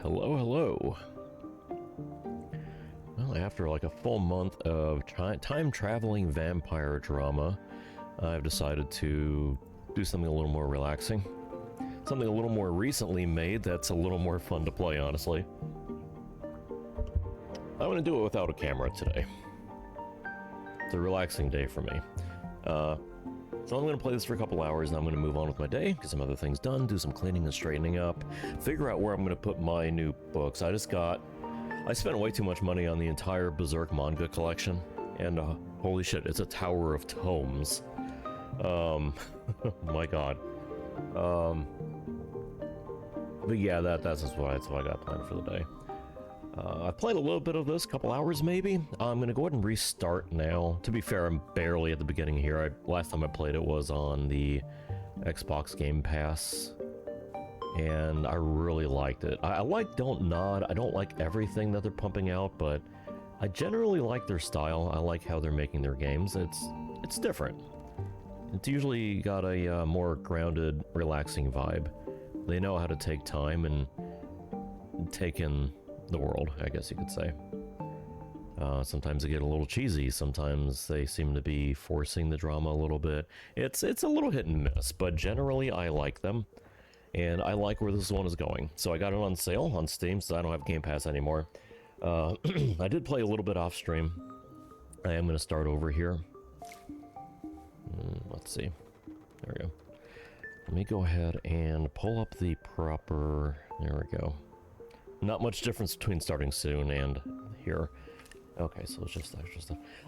Hello, hello. Well, after like a full month of time-traveling vampire drama, I've decided to do something a little more relaxing. Something a little more recently made that's a little more fun to play, honestly. I'm going to do it without a camera today. It's a relaxing day for me. So I'm going to play this for a couple hours, and I'm going to move on with my day, get some other things done, do some cleaning and straightening up, figure out where I'm going to put my new books. I spent way too much money on the entire Berserk manga collection, and holy shit, it's a tower of tomes. My god. But yeah, that's what I got planned for the day. I played a little bit of this, a couple hours maybe. I'm going to go ahead and restart now. To be fair, I'm barely at the beginning here. Last time I played it was on the Xbox Game Pass, and I really liked it. I like Don't Nod. I don't like everything that they're pumping out, but I generally like their style. I like how they're making their games. It's different. It's usually got a more grounded, relaxing vibe. They know how to take time and take in the world, I guess you could say. Sometimes they get a little cheesy, sometimes they seem to be forcing the drama a little bit. It's a little hit and miss, but generally I like them, and I like where this one is going. So I got it on sale on Steam, so I don't have Game Pass anymore. I did play a little bit off stream. I am going to start over here. Let's see. There we go. Let me go ahead and pull up the proper... There we go. Not much difference between starting soon and here. Okay, so it's just that.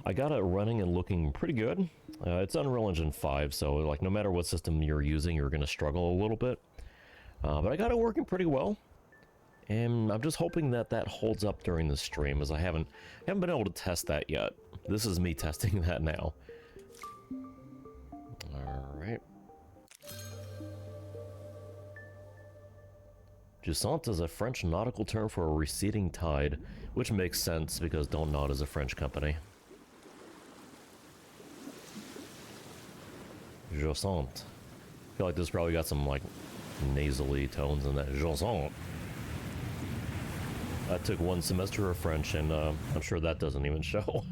I got it running and looking pretty good. It's Unreal Engine 5, so like no matter what system you're using, you're going to struggle a little bit. But I got it working pretty well. And I'm just hoping that that holds up during the stream, as I haven't been able to test that yet. This is me testing that now. Alright. Jusant is a French nautical term for a receding tide, which makes sense because Don't Nod is a French company. Jusant. I feel like this probably got some, like, nasally tones in that. Jusant. I took one semester of French, and I'm sure that doesn't even show.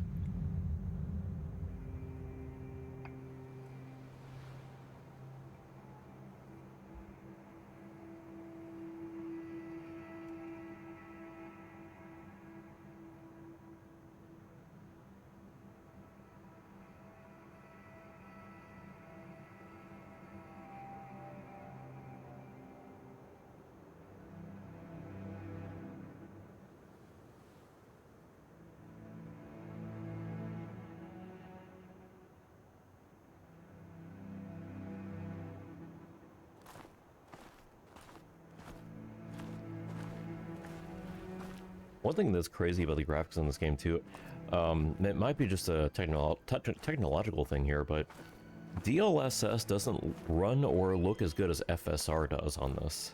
One thing that's crazy about the graphics in this game too, it might be just a technological thing here, but DLSS doesn't run or look as good as FSR does on this.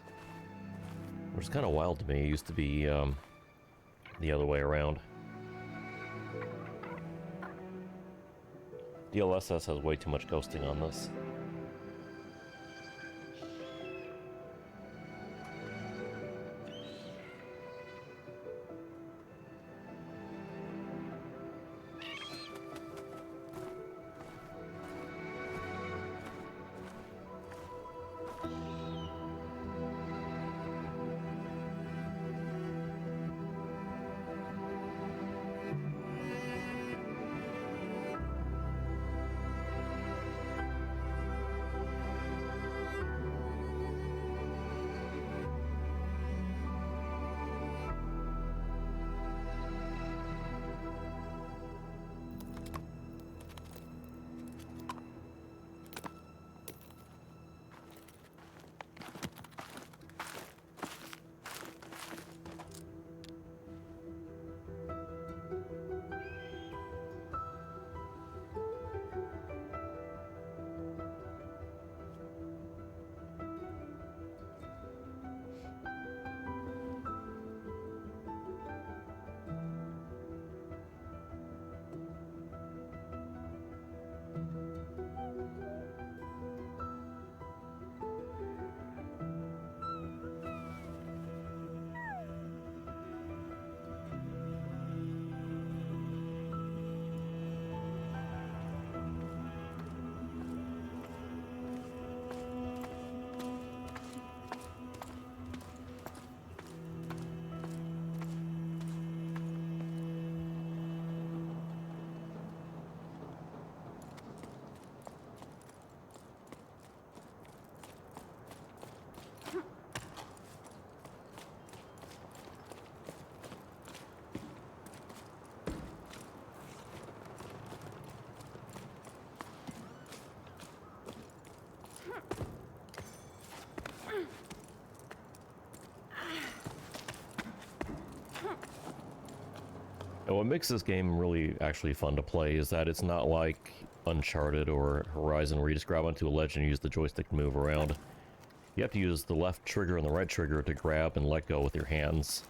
Which is kind of wild to me. It used to be the other way around. DLSS has way too much ghosting on this. what makes this game really actually fun to play is that it's not like Uncharted or Horizon where you just grab onto a ledge and use the joystick to move around. You have to use the left trigger and the right trigger to grab and let go with your hands.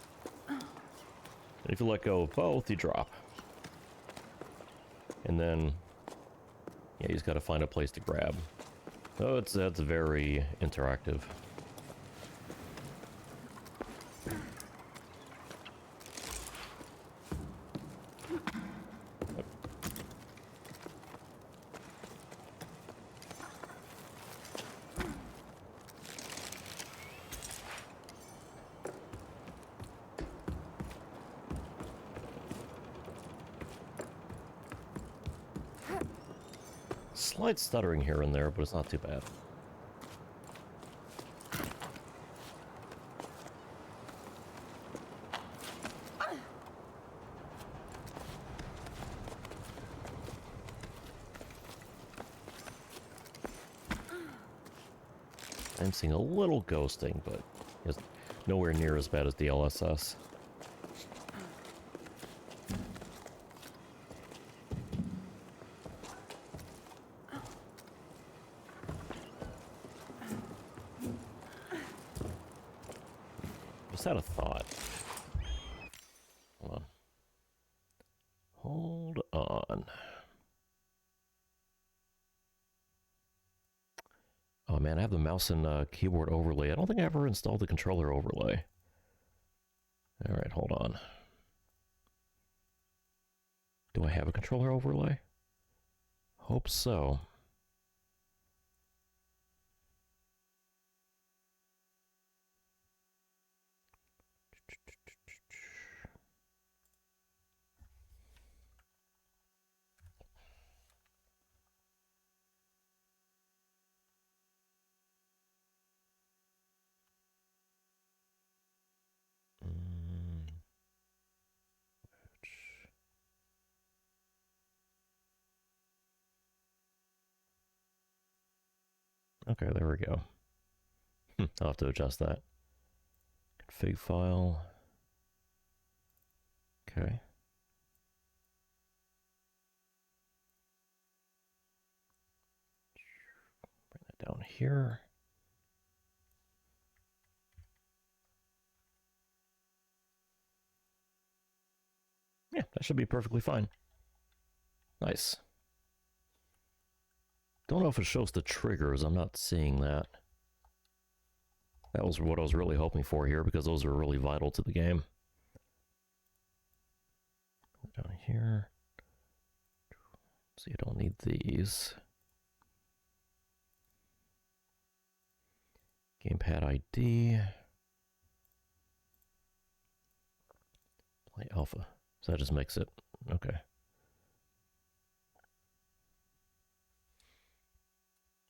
And if you let go of both, you drop. And then, yeah, you just gotta find a place to grab. So that's very interactive. Slight stuttering here and there, but it's not too bad. I'm seeing a little ghosting, but it's nowhere near as bad as the LSS. Just had a thought. Hold on. Hold on. Oh man, I have the mouse and keyboard overlay. I don't think I ever installed the controller overlay. Alright, hold on. Do I have a controller overlay? Hope so. Okay, there we go. I'll have to adjust that. Config file. Okay. Bring that down here. Yeah, that should be perfectly fine. Nice. Don't know if it shows the triggers. I'm not seeing that. That was what I was really hoping for here, because those are really vital to the game. Down here. So you don't need these. Gamepad ID. Play alpha. So that just makes it okay.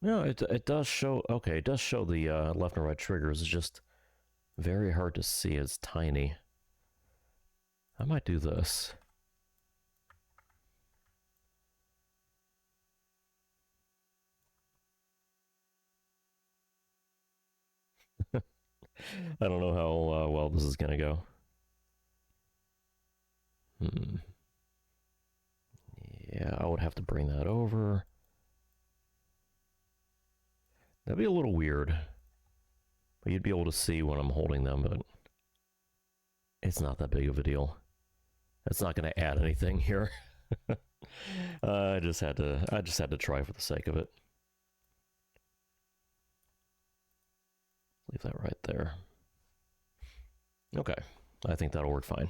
No, it does show. Okay, it does show the left and right triggers. It's just very hard to see. It's tiny. I might do this. I don't know how well this is gonna go. Yeah, I would have to bring that over. That'd be a little weird. But you'd be able to see when I'm holding them, but it's not that big of a deal. That's not going to add anything here. I just had to try for the sake of it. Leave that right there. Okay, I think that'll work fine.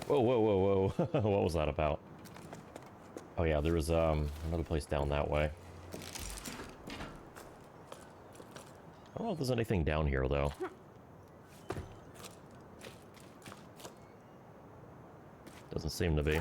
Whoa, whoa, whoa, whoa. What was that about? Oh yeah, there was another place down that way. I don't know if there's anything down here, though. Doesn't seem to be.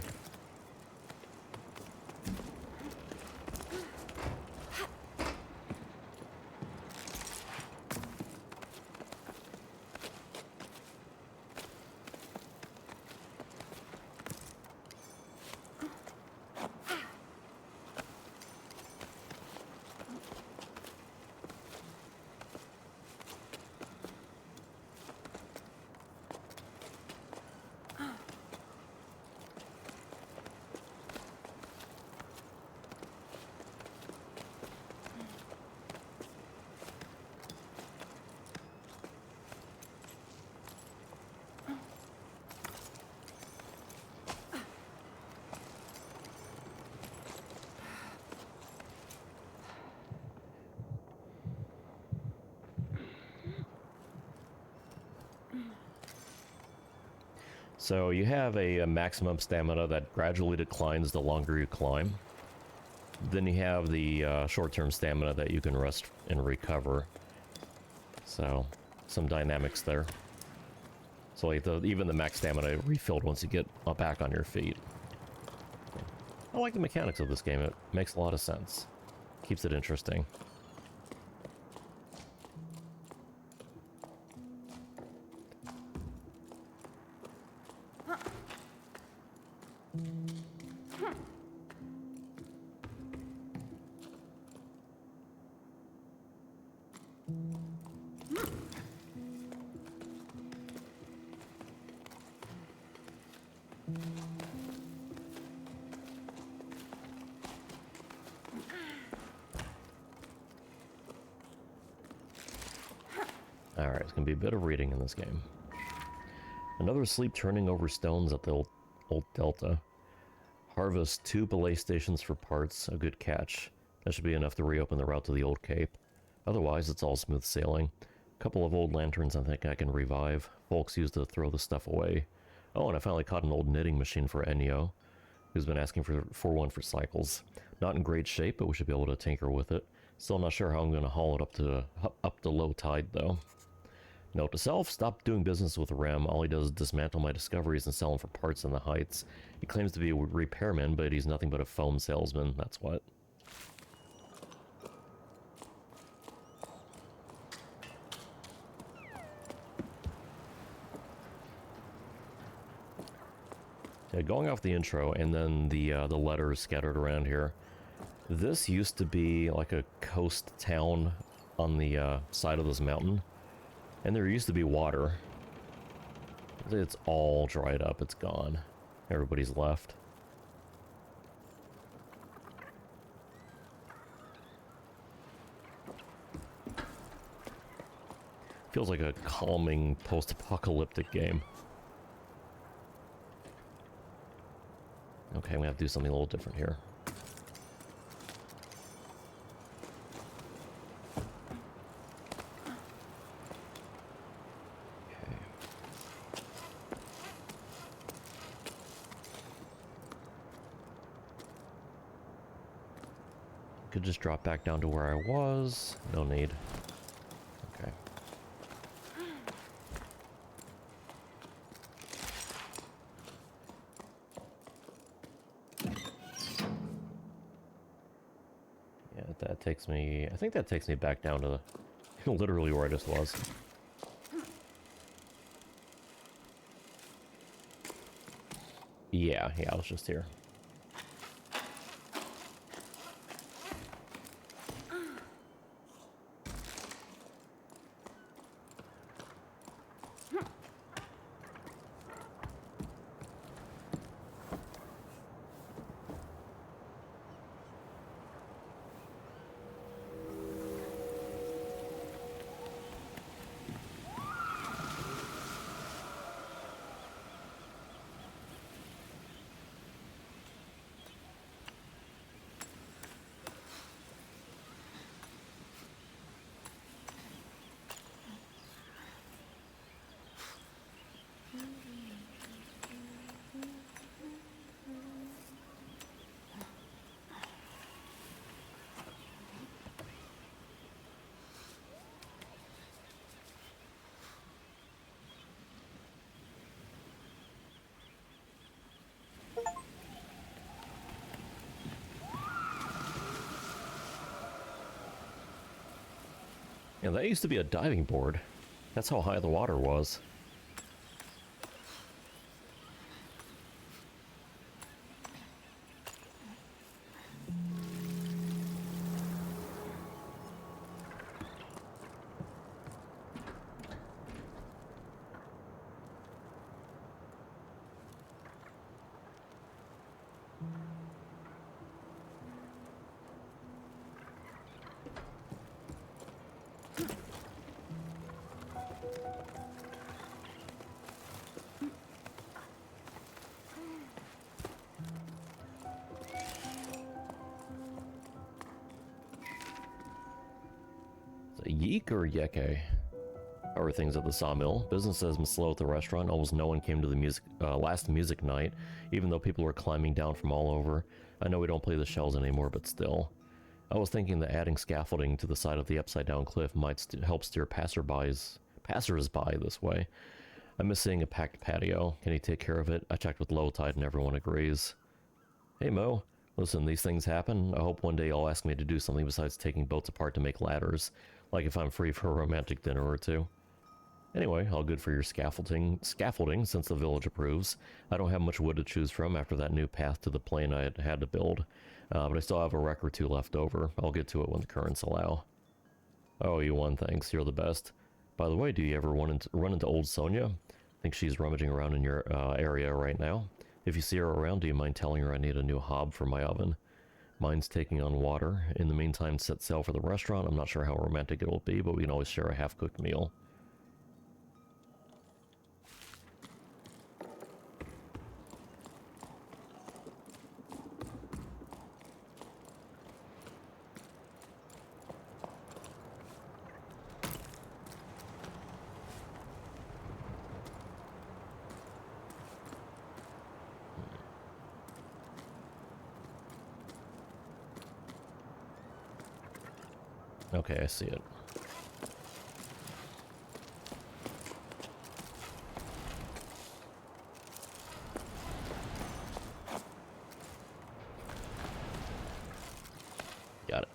So you have a maximum stamina that gradually declines the longer you climb. Then you have the short-term stamina that you can rest and recover. So, some dynamics there. So like even the max stamina refilled once you get back on your feet. I like the mechanics of this game. It makes a lot of sense. Keeps it interesting. Alright, it's gonna be a bit of reading in this game. Another sleep turning over stones at the old Delta. Harvest 2 belay stations for parts, a good catch. That should be enough to reopen the route to the Old Cape. Otherwise, it's all smooth sailing. A couple of old lanterns I think I can revive. Folks used to throw the stuff away. Oh, and I finally caught an old knitting machine for Ennio, who's been asking for one for cycles. Not in great shape, but we should be able to tinker with it. Still not sure how I'm going to haul it up to low tide, though. Note to self, stop doing business with Rem. All he does is dismantle my discoveries and sell them for parts in the Heights. He claims to be a repairman, but he's nothing but a foam salesman, that's what. Yeah, going off the intro and then the letters scattered around here. This used to be like a coast town on the side of this mountain. And there used to be water. It's all dried up. It's gone. Everybody's left. Feels like a calming post-apocalyptic game. Okay, I'm gonna have to do something a little different here. Could just drop back down to where I was. No need. Okay. Yeah, that takes me... I think that takes me back down to the, literally where I just was. Yeah, I was just here. Yeah, that used to be a diving board. That's how high the water was. Is it Yeek or Yeke? How are things at the sawmill? Business has been slow at the restaurant. Almost no one came to the last music night, even though people were climbing down from all over. I know we don't play the shells anymore, but still. I was thinking that adding scaffolding to the side of the upside-down cliff might help steer passers-by this way. I miss seeing a packed patio. Can you take care of it? I checked with low tide and everyone agrees. Hey Mo, listen, these things happen. I hope one day you'll ask me to do something besides taking boats apart to make ladders, like if I'm free for a romantic dinner or two. Anyway, all good for your scaffolding since the village approves. I don't have much wood to choose from after that new path to the plain I had to build, but I still have a wreck or two left over. I'll get to it when the currents allow. Oh, you won, thanks. You're the best. By the way, do you ever run into old Sonia? I think she's rummaging around in your area right now. If you see her around, do you mind telling her I need a new hob for my oven? Mine's taking on water. In the meantime, set sail for the restaurant. I'm not sure how romantic it'll be, but we can always share a half-cooked meal. Okay, I see it. Got it.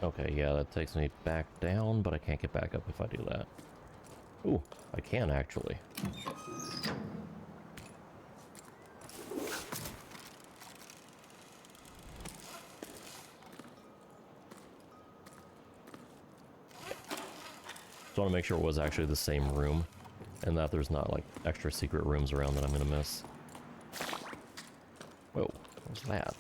Okay, yeah, that takes me back down, but I can't get back up if I do that. Ooh, I can actually. Just want to make sure it was actually the same room, and that there's not, like, extra secret rooms around that I'm gonna miss. Whoa, what was that?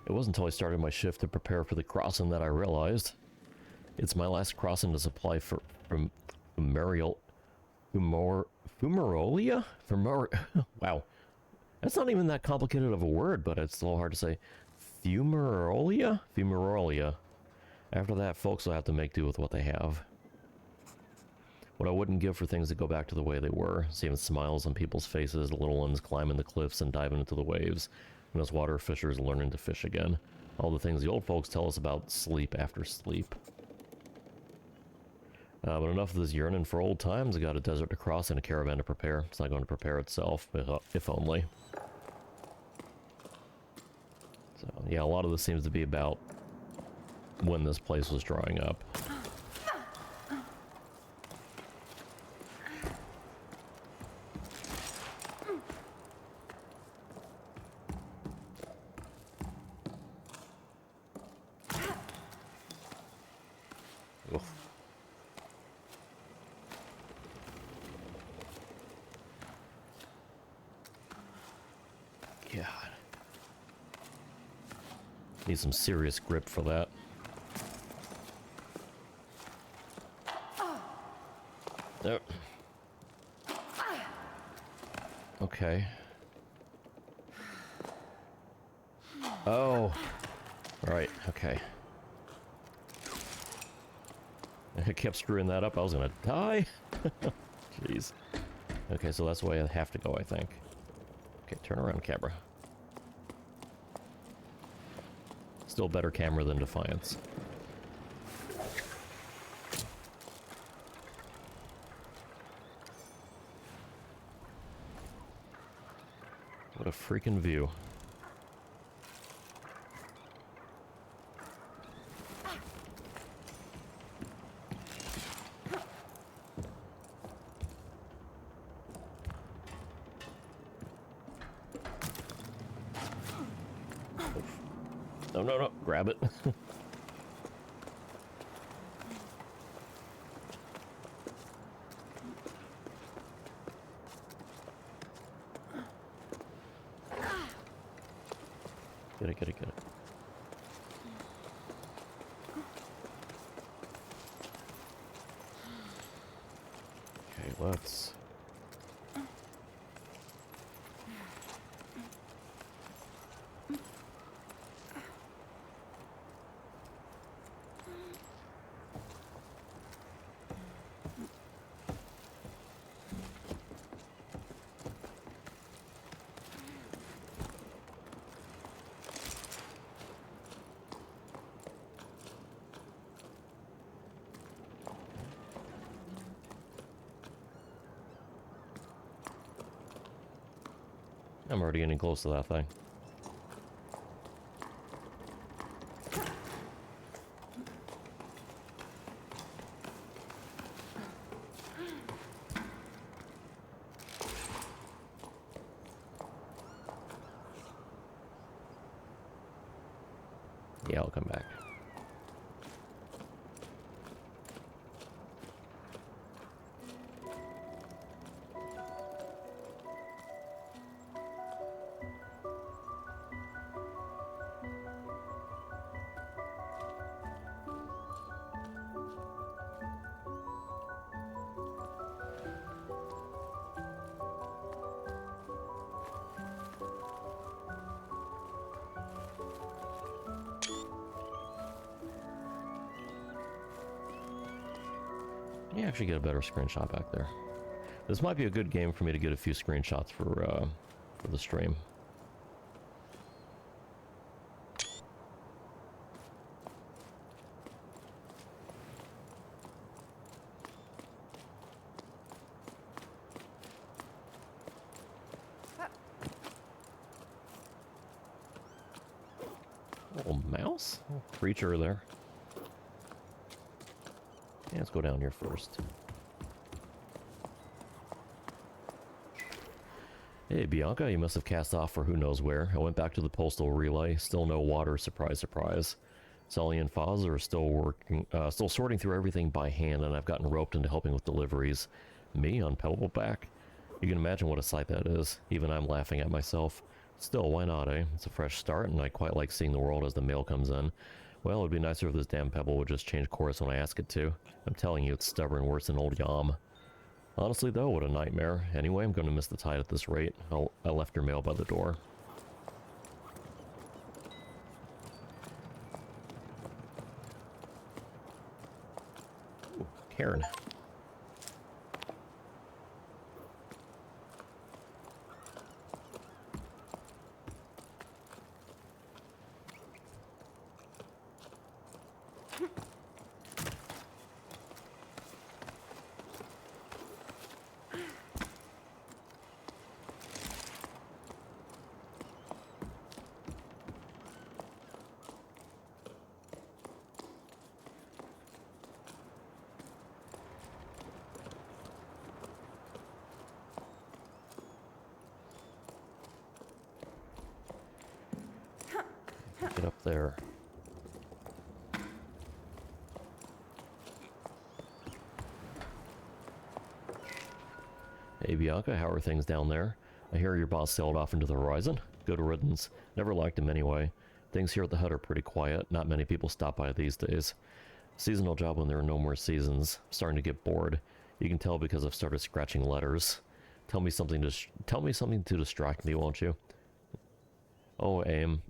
It wasn't until I started my shift to prepare for the crossing that I realized it's my last crossing to supply from Fumarolia? Wow. That's not even that complicated of a word, but it's a little hard to say. Fumarolia? Fumarolia. After that, folks will have to make do with what they have. What I wouldn't give for things to go back to the way they were. Seeing smiles on people's faces, the little ones climbing the cliffs and diving into the waves, and us water fishers learning to fish again. All the things the old folks tell us about sleep after sleep. But enough of this yearning for old times. I got a desert to cross and a caravan to prepare. It's not going to prepare itself, if only. So, yeah, a lot of this seems to be about when this place was drying up. Need some serious grip for that. There. Oh. Right, okay. I kept screwing that up. I was gonna die. Jeez. Okay, so that's the way I have to go, I think. Okay, turn around, camera. Still better camera than Defiance. What a freaking view. No, no, no. Grab it. Get it, get it, get it. Okay, let's... I'm already getting close to that thing. Yeah, I'll come back. You actually get a better screenshot back there. This might be a good game for me to get a few screenshots for the stream. Little mouse? Little creature there. Yeah, let's go down here first. Hey, Bianca, you must have cast off for who knows where. I went back to the postal relay. Still no water, surprise, surprise. Sully and Foz are still working, still sorting through everything by hand, and I've gotten roped into helping with deliveries. Me on Pebbleback? You can imagine what a sight that is. Even I'm laughing at myself. Still, why not, eh? It's a fresh start, and I quite like seeing the world as the mail comes in. Well, it'd be nicer if this damn pebble would just change course when I ask it to. I'm telling you, it's stubborn worse than old Yam. Honestly, though, what a nightmare. Anyway, I'm going to miss the tide at this rate. I left your mail by the door. Ooh, Karen. Get up there. Hey Bianca, how are things down there? I hear your boss sailed off into the horizon. Good riddance. Never liked him anyway. Things here at the hut are pretty quiet. Not many people stop by these days. Seasonal job when there are no more seasons. Starting to get bored. You can tell because I've started scratching letters. Tell me something to distract me, won't you? Oh, Aim.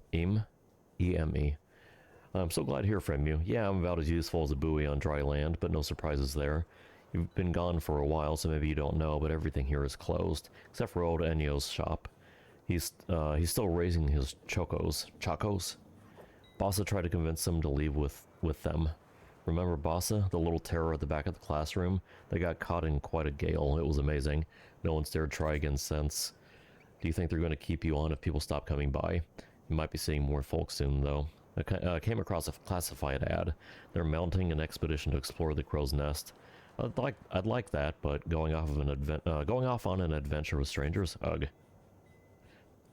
E-M-E. I'm so glad to hear from you. Yeah, I'm about as useful as a buoy on dry land, but no surprises there. You've been gone for a while, so maybe you don't know, but everything here is closed, except for old Ennio's shop. He's still raising his chocos. Bassa tried to convince him to leave with them. Remember Bassa, the little terror at the back of the classroom? They got caught in quite a gale. It was amazing. No one's dared try again since. Do you think they're going to keep you on if people stop coming by? You might be seeing more folk soon, though. I came across a classified ad. They're mounting an expedition to explore the crow's nest. I'd like that, but going off on an adventure with strangers, ugh.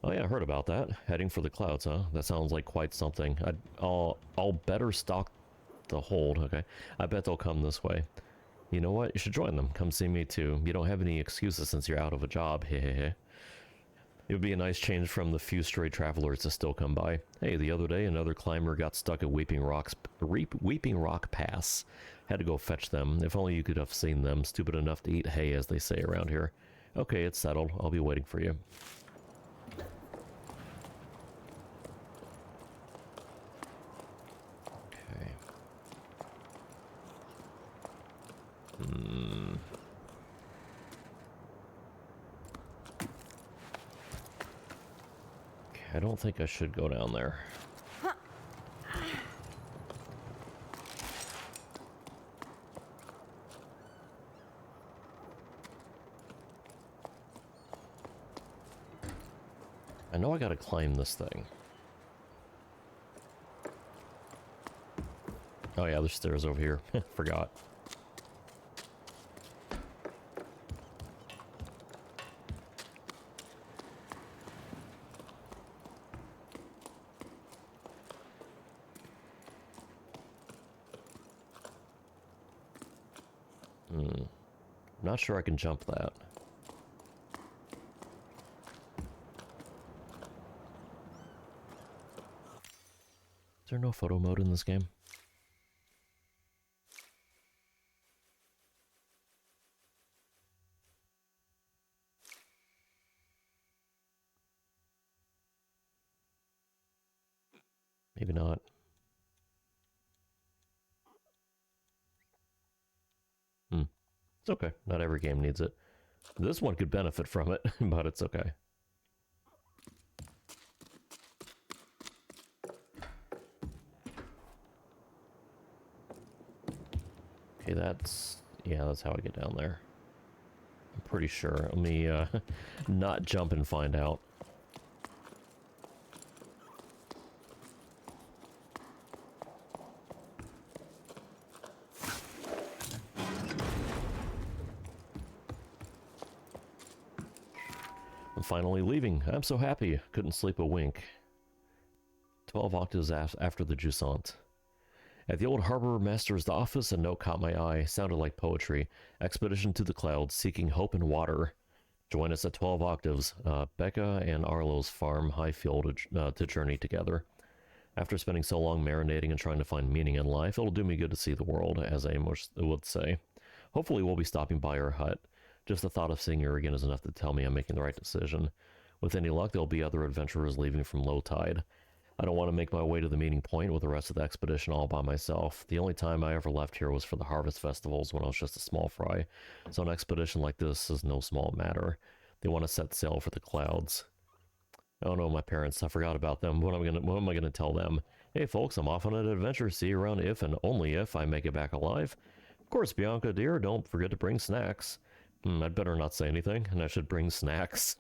Oh yeah, I heard about that. Heading for the clouds, huh? That sounds like quite something. I'll better stalk the hold. Okay, I bet they'll come this way. You know what? You should join them. Come see me too. You don't have any excuses since you're out of a job. Hehehe. It would be a nice change from the few stray travelers that still come by. Hey, the other day another climber got stuck at Weeping Rock Pass. Had to go fetch them. If only you could have seen them. Stupid enough to eat hay, as they say around here. Okay, it's settled. I'll be waiting for you. Okay. I don't think I should go down there. I know I gotta climb this thing. Oh yeah, there's stairs over here. Forgot. Not sure I can jump that. Is there no photo mode in this game? Maybe not. It's okay. Not every game needs it. This one could benefit from it, but it's okay. Okay, yeah, that's how I get down there. I'm pretty sure. Let me not jump and find out. I'm finally leaving. I'm so happy. Couldn't sleep a wink. 12 octaves after the Jusant. At the old harbor master's office, a note caught my eye. Sounded like poetry. Expedition to the clouds, seeking hope in water. Join us at 12 octaves. Becca and Arlo's farm, Highfield, to journey together. After spending so long marinating and trying to find meaning in life, it'll do me good to see the world, as Amos would say. Hopefully we'll be stopping by her hut. Just the thought of seeing her again is enough to tell me I'm making the right decision. With any luck, there'll be other adventurers leaving from low tide. I don't want to make my way to the meeting point with the rest of the expedition all by myself. The only time I ever left here was for the harvest festivals when I was just a small fry, so an expedition like this is no small matter. They want to set sail for the clouds. Oh no, my parents, I forgot about them. What am I gonna tell them? Hey folks, I'm off on an adventure. See you around if and only if I make it back alive. Of course, Bianca dear, don't forget to bring snacks. I'd better not say anything, and I should bring snacks.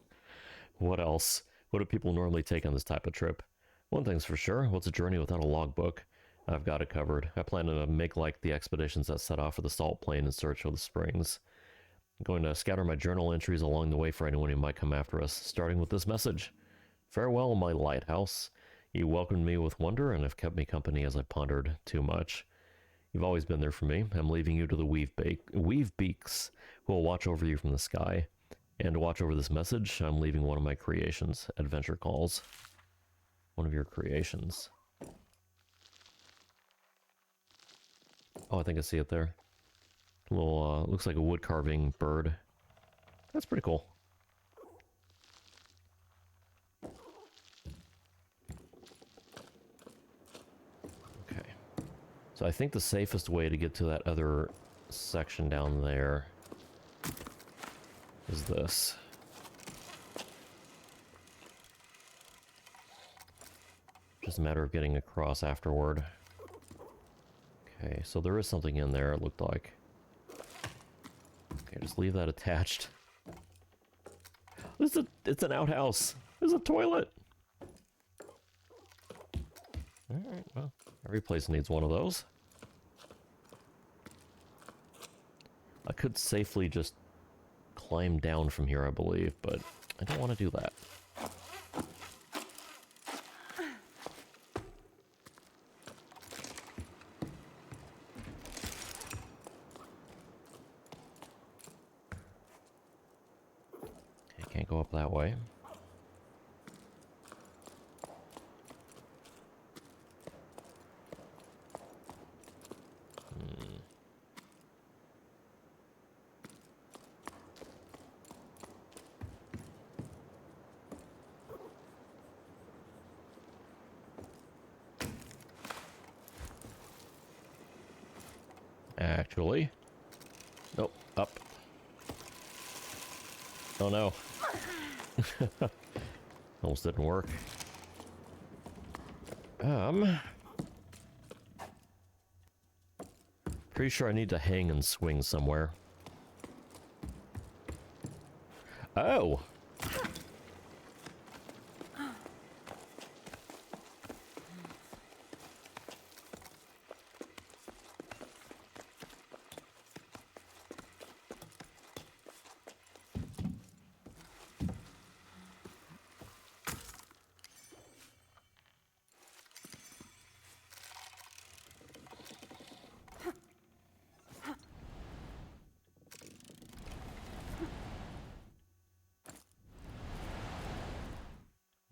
What else? What do people normally take on this type of trip? One thing's for sure, what's a journey without a logbook? I've got it covered. I plan to make like the expeditions that set off for the salt plain in search of the springs. I'm going to scatter my journal entries along the way for anyone who might come after us, starting with this message. Farewell, my lighthouse. You welcomed me with wonder and have kept me company as I pondered too much. You've always been there for me. I'm leaving you to the weave beaks, who will watch over you from the sky. And to watch over this message, I'm leaving one of my creations, Adventure Calls. One of your creations. Oh, I think I see it there. A little, looks like a wood carving bird. That's pretty cool. So I think the safest way to get to that other section down there is this. Just a matter of getting across afterward. Okay, so there is something in there, it looked like. Okay, just leave that attached. It's an outhouse. There's a toilet. Alright, well, every place needs one of those. I could safely just climb down from here, I believe, but I don't want to do that. Okay, can't go up that way. Actually. Nope, up. Oh no. Almost didn't work. Pretty sure I need to hang and swing somewhere. Oh!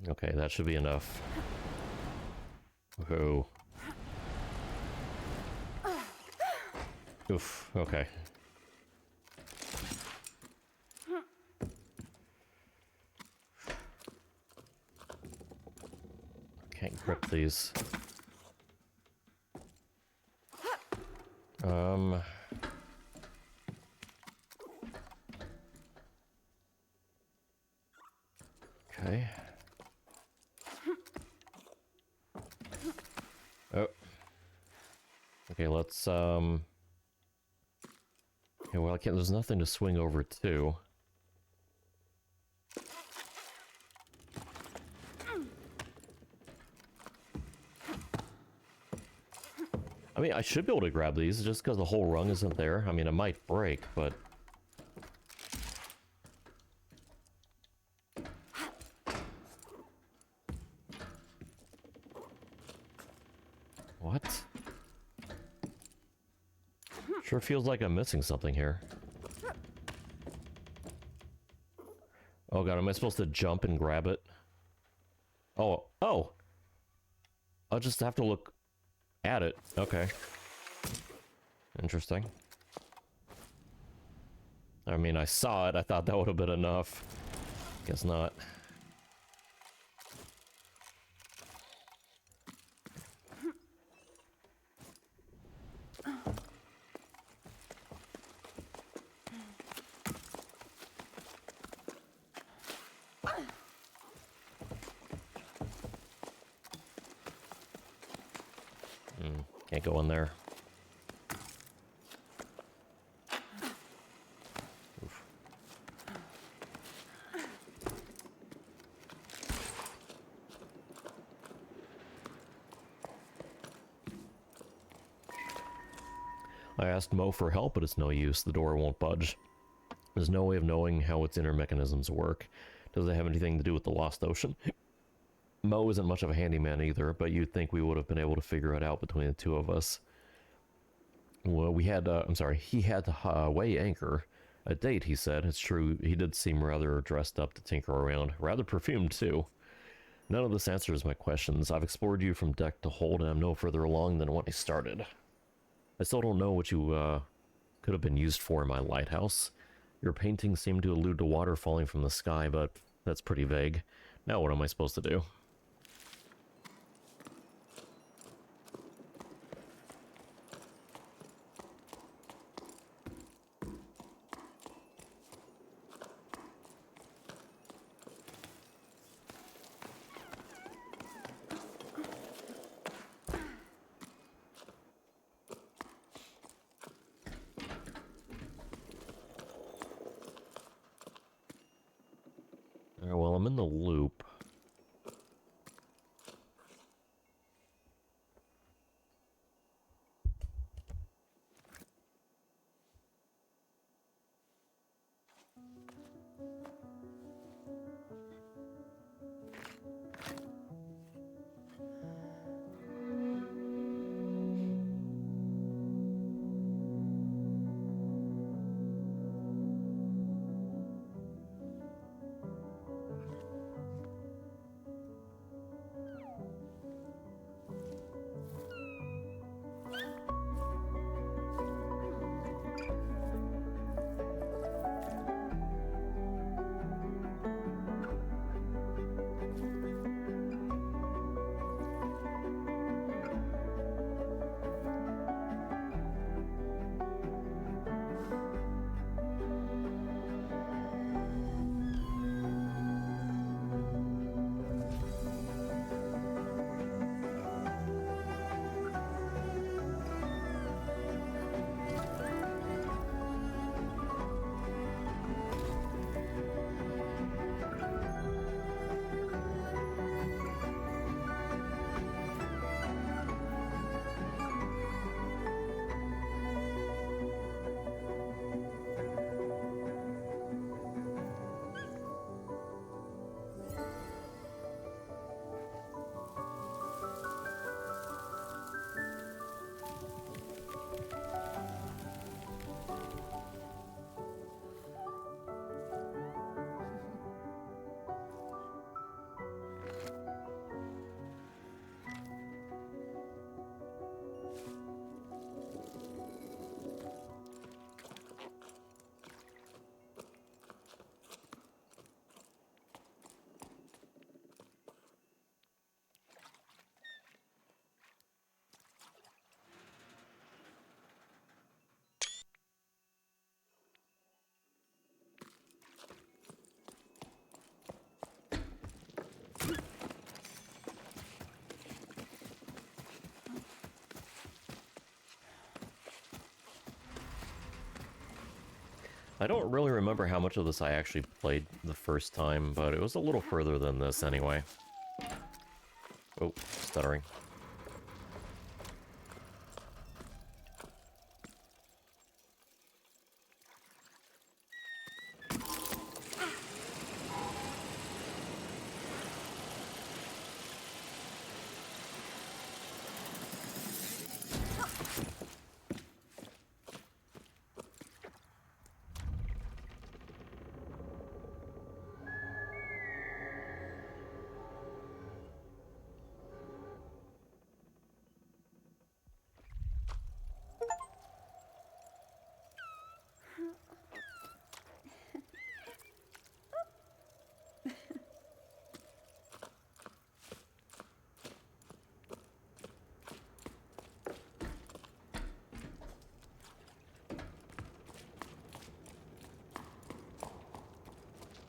Okay, that should be enough. Whoa. Oof, okay. Can't grip these. Okay. Oh. Okay, let's, okay, well, I can't, there's nothing to swing over to. I mean, I should be able to grab these just because the whole rung isn't there. I mean, it might break, but... What? Sure feels like I'm missing something here. Oh god, am I supposed to jump and grab it? Oh, oh! I'll just have to look at it. Okay. Interesting. I mean, I saw it. I thought that would have been enough. Guess not. Can't go in there. Oof. I asked Mo for help, but it's no use. The door won't budge. There's no way of knowing how its inner mechanisms work. Does it have anything to do with the Lost Ocean? Mo isn't much of a handyman either, but you'd think we would have been able to figure it out between the two of us. Well, we had, I'm sorry, he had to weigh anchor. A date, he said. It's true, he did seem rather dressed up to tinker around. Rather perfumed, too. None of this answers my questions. I've explored you from deck to hold, and I'm no further along than when I started. I still don't know what you, could have been used for in my lighthouse. Your paintings seem to allude to water falling from the sky, but that's pretty vague. Now what am I supposed to do? Alright, well, I'm in the loop. I don't really remember how much of this I actually played the first time, but it was a little further than this anyway. Oh, stuttering.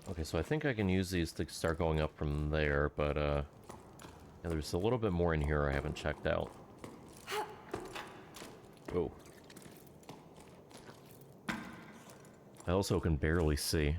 Okay, so I think I can use these to start going up from there, but, yeah, there's a little bit more in here I haven't checked out. Oh. I also can barely see.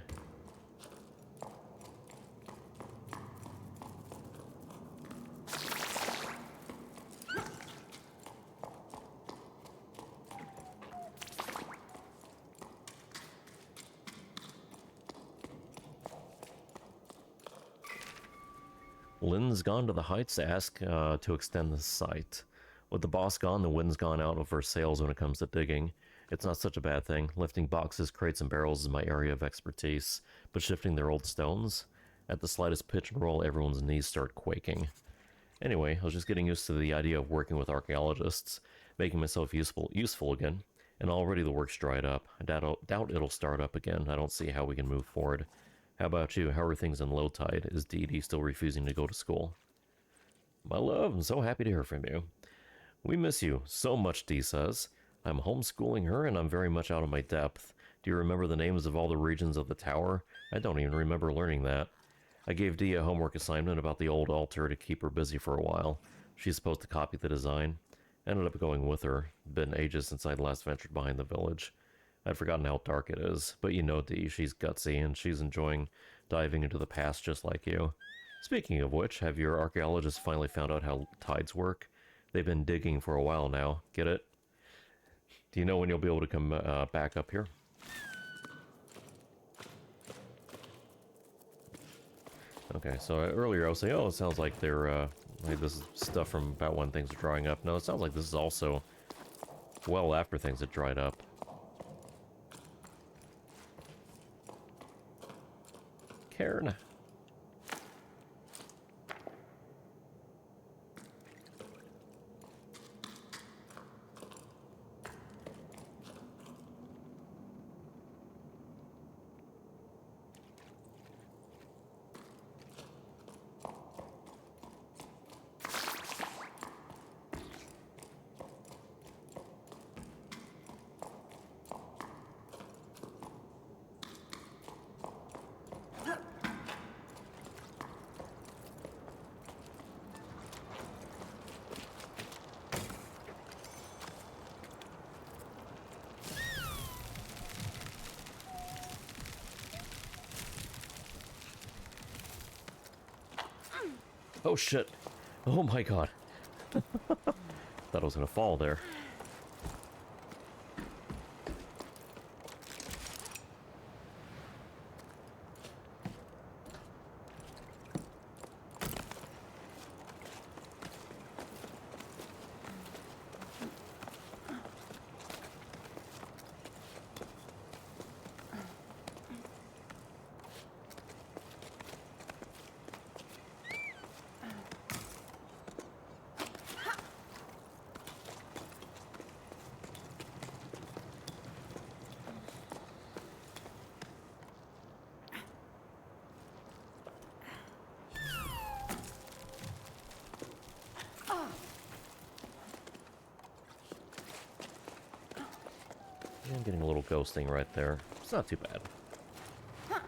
Lynn's gone to the Heights to ask to extend the site. With the boss gone, the wind's gone out of her sails when it comes to digging. It's not such a bad thing. Lifting boxes, crates, and barrels is my area of expertise, but shifting their old stones? At the slightest pitch and roll, everyone's knees start quaking. Anyway, I was just getting used to the idea of working with archaeologists, making myself useful again, and already the work's dried up. I doubt it'll start up again. I don't see how we can move forward. How about you? How are things in low tide? Is Dee Dee still refusing to go to school? My love, I'm so happy to hear from you. We miss you so much, Dee says. I'm homeschooling her and I'm very much out of my depth. Do you remember the names of all the regions of the tower? I don't even remember learning that. I gave Dee a homework assignment about the old altar to keep her busy for a while. She's supposed to copy the design. Ended up going with her. Been ages since I'd last ventured behind the village. I'd forgotten how dark it is, but you know Dee, she's gutsy and she's enjoying diving into the past just like you. Speaking of which, have your archaeologists finally found out how tides work? They've been digging for a while now. Get it? Do you know when you'll be able to come back up here? Okay, so earlier I was saying, oh, it sounds like they're, like this is stuff from about when things are drying up. No, it sounds like this is also well after things had dried up. Cairn. Oh shit. Oh my god. Thought I was gonna fall there. I'm getting a little ghosting right there. It's not too bad. Okay,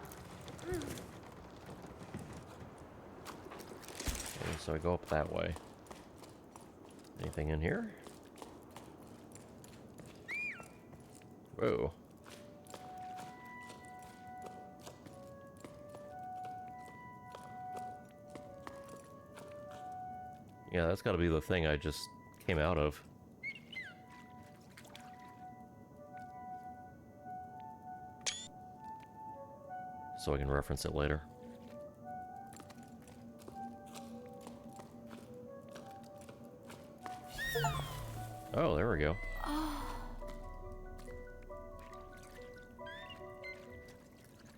so I go up that way. Anything in here? Whoa. Yeah, that's gotta be the thing I just came out of. So I can reference it later. Oh, there we go.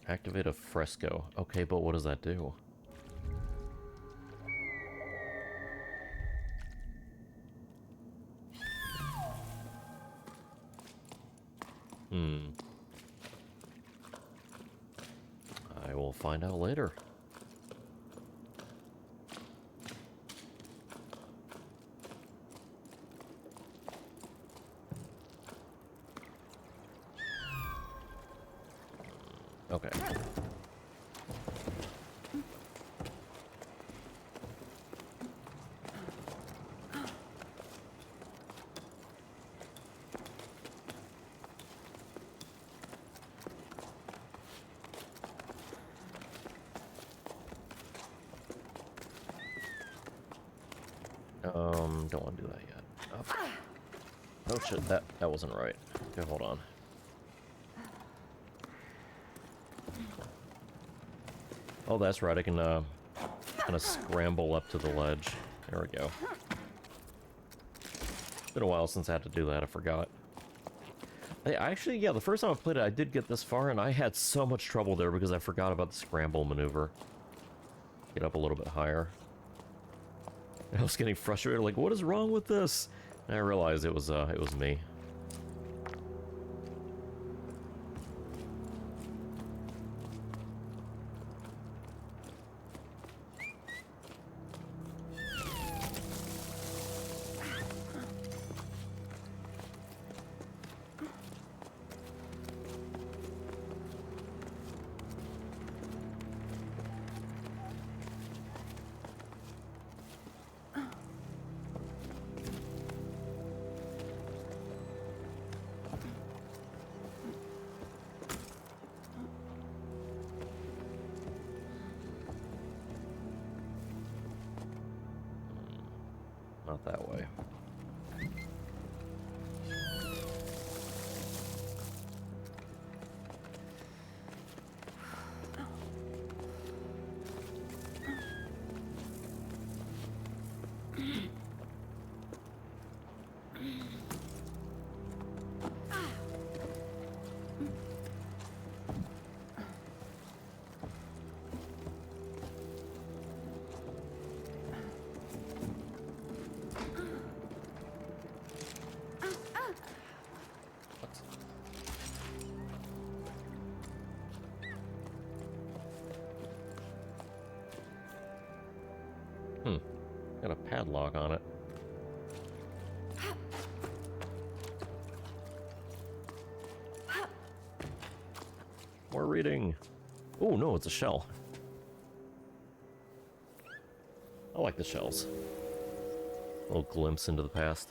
Activate a fresco. Okay, but what does that do? I will find out later. Okay. Don't want to do that yet. Oh, oh shit, that wasn't right. Okay, hold on. Oh, that's right, I can, kind of scramble up to the ledge. There we go. It's been a while since I had to do that, I forgot. Actually, yeah, the first time I played it, I did get this far, and I had so much trouble there because I forgot about the scramble maneuver. Get up a little bit higher. I was getting frustrated, like, what is wrong with this? And I realized it was me. not that way. Got a padlock on it. More reading. Oh no, it's a shell. I like the shells. A little glimpse into the past.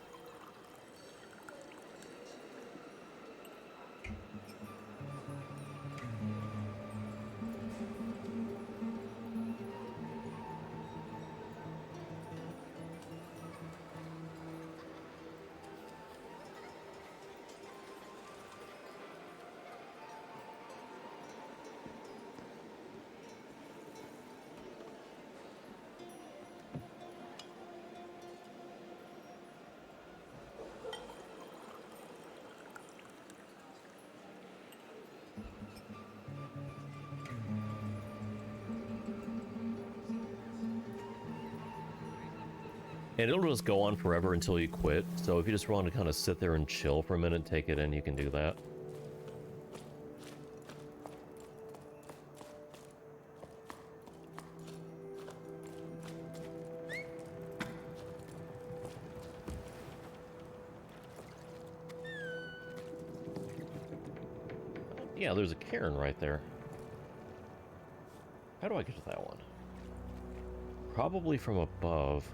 And it'll just go on forever until you quit, so if you just want to kind of sit there and chill for a minute, take it in, you can do that. Yeah, there's a cairn right there. How do I get to that one? Probably from above.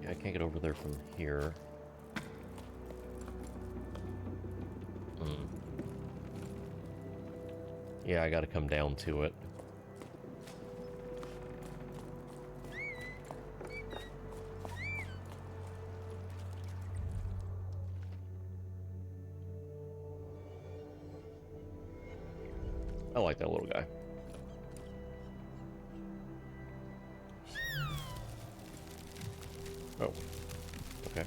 Yeah, I can't get over there from here. Yeah, I gotta come down to it. I like that little guy. Oh, okay.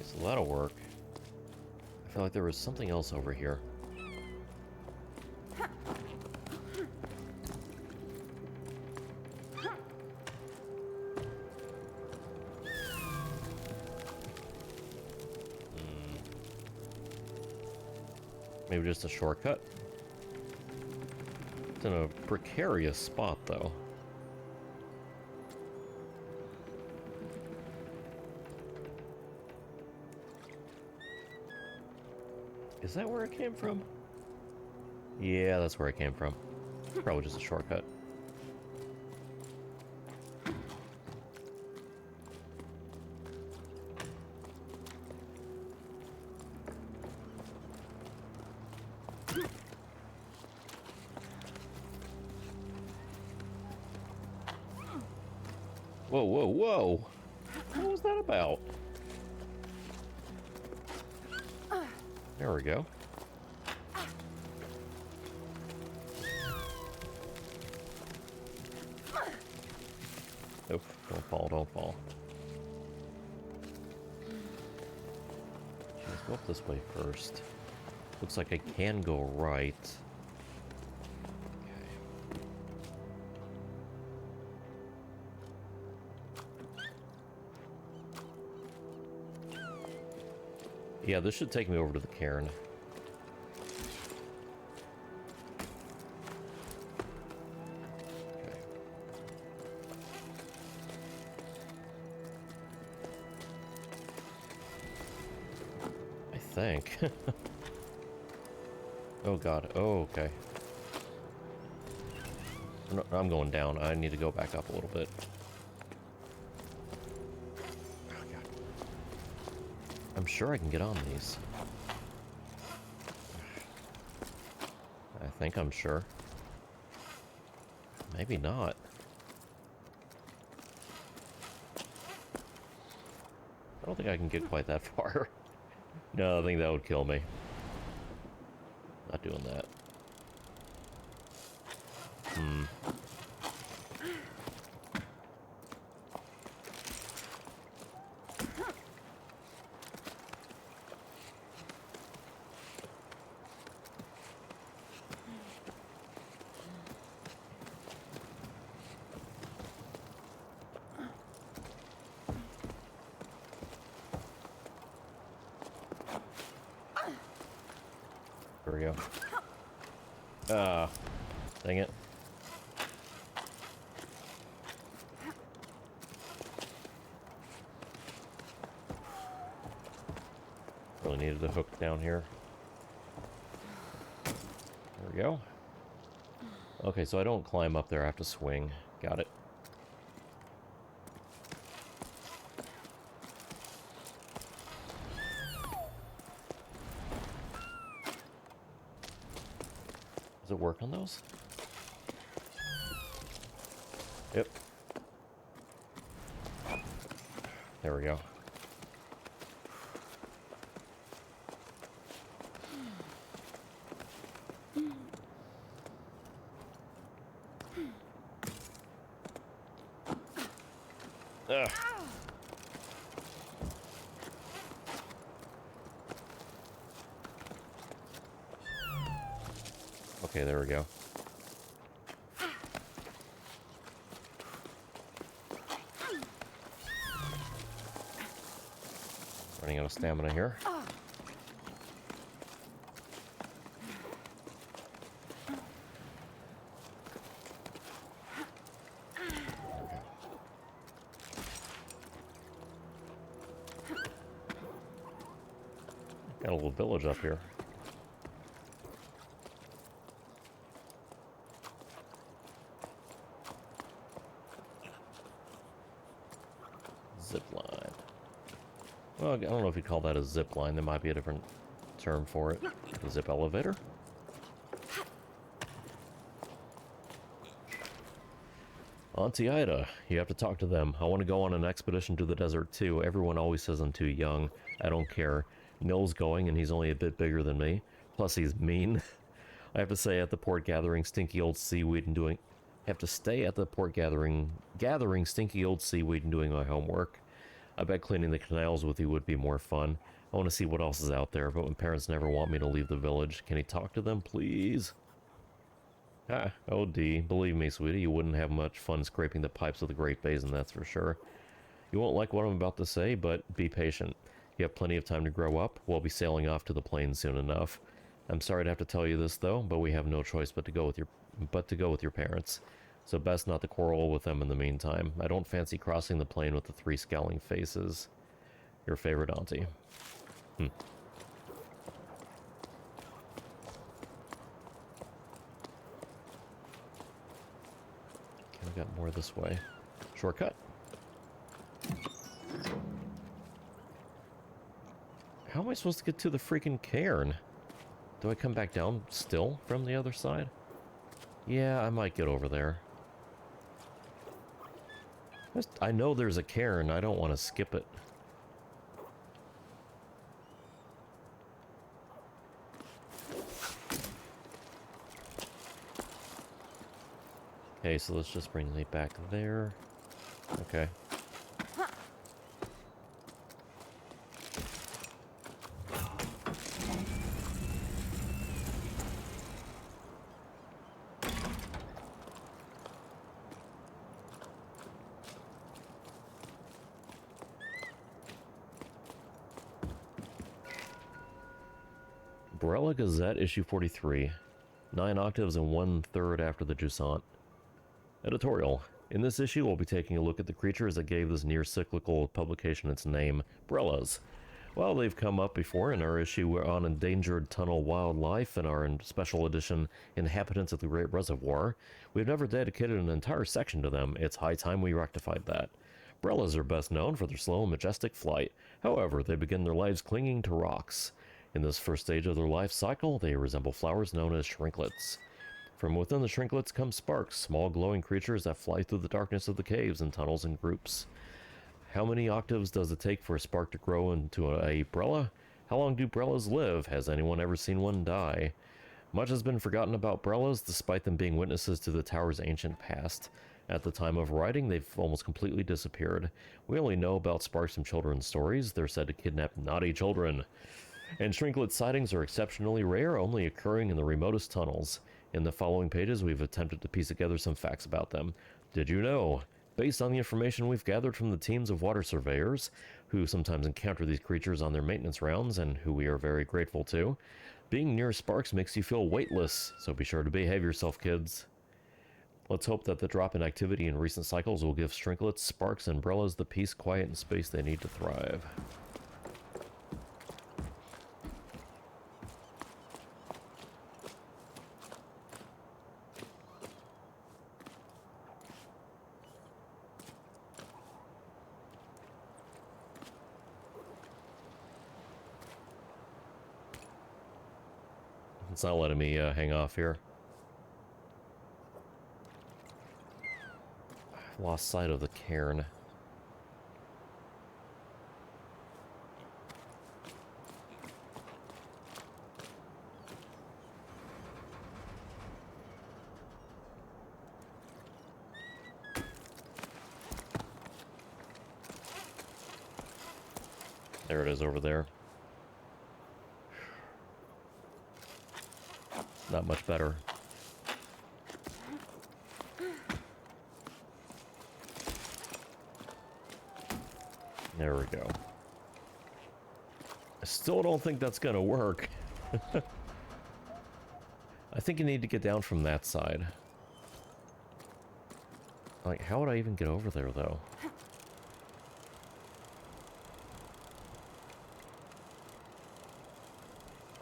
It's a lot of work. I feel like there was something else over here. Maybe just a shortcut? It's in a precarious spot, though. Is that where it came from? Yeah, that's where it came from. Probably just a shortcut. Whoa, whoa, whoa! What was that about? There we go. Nope, don't fall, don't fall. Let's go up this way first. Looks like I can go right. Yeah, this should take me over to the cairn. Okay. I think. Oh god, oh okay. No, I'm going down. I need to go back up a little bit. Oh god. I'm sure I can get on these. I think I'm sure. Maybe not. I don't think I can get quite that far. No, I think that would kill me. Not doing that. There we go. Dang it. Really needed a hook down here. There we go. Okay, so I don't climb up there, I have to swing. Got it. Does it work on those? Yep. There we go. Ugh. Okay, there we go. Running out of stamina here. Got a little village up here. Zip line. Well, I don't know if you call that a zip line. There might be a different term for it. A zip elevator? Auntie Ida, you have to talk to them. I want to go on an expedition to the desert too. Everyone always says I'm too young. I don't care. Noel's going and he's only a bit bigger than me. Plus he's mean. I have to stay at the port gathering stinky old seaweed and doing stinky old seaweed and doing my homework. I bet cleaning the canals with you would be more fun. I want to see what else is out there, but my parents never want me to leave the village. Can you talk to them, please? Ah, oh D, believe me, sweetie, you wouldn't have much fun scraping the pipes of the Great Basin, that's for sure. You won't like what I'm about to say, but be patient. You have plenty of time to grow up. We'll be sailing off to the plains soon enough. I'm sorry to have to tell you this, though, but we have no choice but to go with your parents. So best not to quarrel with them in the meantime. I don't fancy crossing the plain with the 3 scowling faces. Your favorite auntie. Okay, we got more this way. Shortcut. How am I supposed to get to the freaking cairn? Do I come back down still from the other side? Yeah, I might get over there. I know there's a cairn. I don't want to skip it. Okay, so let's just bring me back there. Okay. Barella Gazette, issue 43. 9 octaves and 1/3 after the Jusant. Editorial. In this issue, we'll be taking a look at the creatures that gave this near-cyclical publication its name, Brellas. While they've come up before in our issue on endangered tunnel wildlife and our special edition Inhabitants of the Great Reservoir, we've never dedicated an entire section to them. It's high time we rectified that. Brellas are best known for their slow and majestic flight. However, they begin their lives clinging to rocks. In this first stage of their life cycle, they resemble flowers known as shrinklets. From within the shrinklets come sparks, small glowing creatures that fly through the darkness of the caves and tunnels in groups. How many octaves does it take for a spark to grow into a Brella? How long do Brellas live? Has anyone ever seen one die? Much has been forgotten about Brellas, despite them being witnesses to the tower's ancient past. At the time of writing, they've almost completely disappeared. We only know about sparks from children's stories. They're said to kidnap naughty children. And shrinklet sightings are exceptionally rare, only occurring in the remotest tunnels. In the following pages, we've attempted to piece together some facts about them. Did you know? Based on the information we've gathered from the teams of water surveyors, who sometimes encounter these creatures on their maintenance rounds and who we are very grateful to, being near sparks makes you feel weightless, so be sure to behave yourself, kids. Let's hope that the drop in activity in recent cycles will give Strinklets, Sparks, and Brellas the peace, quiet, and space they need to thrive. It's not letting me hang off here. I've lost sight of the cairn. There it is over there. Not much better. There we go. I still don't think that's gonna work. I think you need to get down from that side. Like, how would I even get over there, though?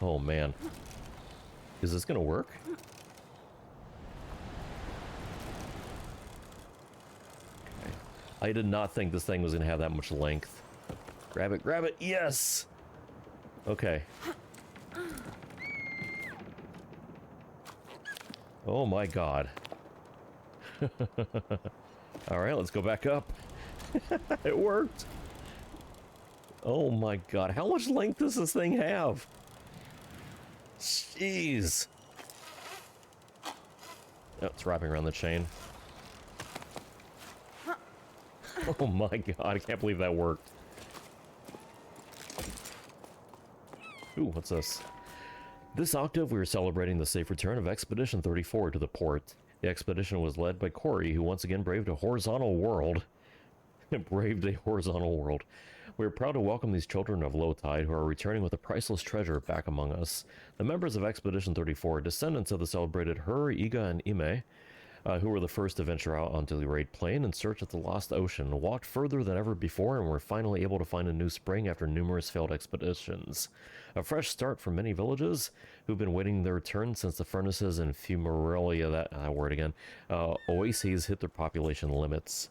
Oh, man. Is this gonna work? Okay. I did not think this thing was gonna have that much length. Grab it, yes! Okay. Oh my god. Alright, let's go back up. It worked! Oh my god, how much length does this thing have? Jeez. Oh, it's wrapping around the chain. Oh my god, I can't believe that worked. Ooh, what's this? This octave, we are celebrating the safe return of Expedition 34 to the port. The expedition was led by Corey, who once again braved a horizontal world. Braved a horizontal world. We are proud to welcome these children of low tide who are returning with a priceless treasure back among us. The members of Expedition 34 are descendants of the celebrated Hur, Iga, and Ime, who were the first to venture out onto the Great Plain in search of the Lost Ocean, walked further than ever before, and were finally able to find a new spring after numerous failed expeditions. A fresh start for many villages who've been waiting their turn since the furnaces and fumarolia, oases hit their population limits.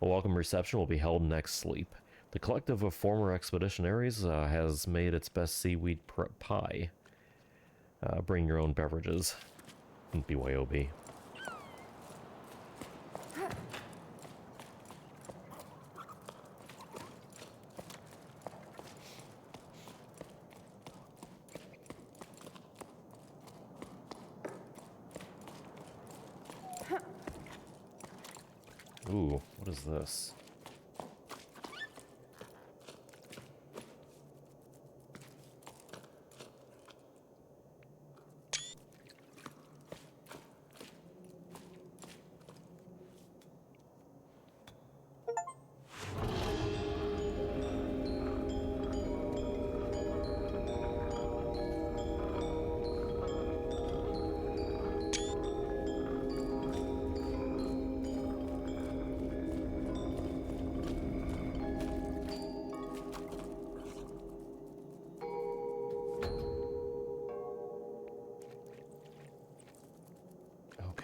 A welcome reception will be held next sleep. The collective of former expeditionaries has made its best seaweed pie. Bring your own beverages. BYOB. Ooh, what is this?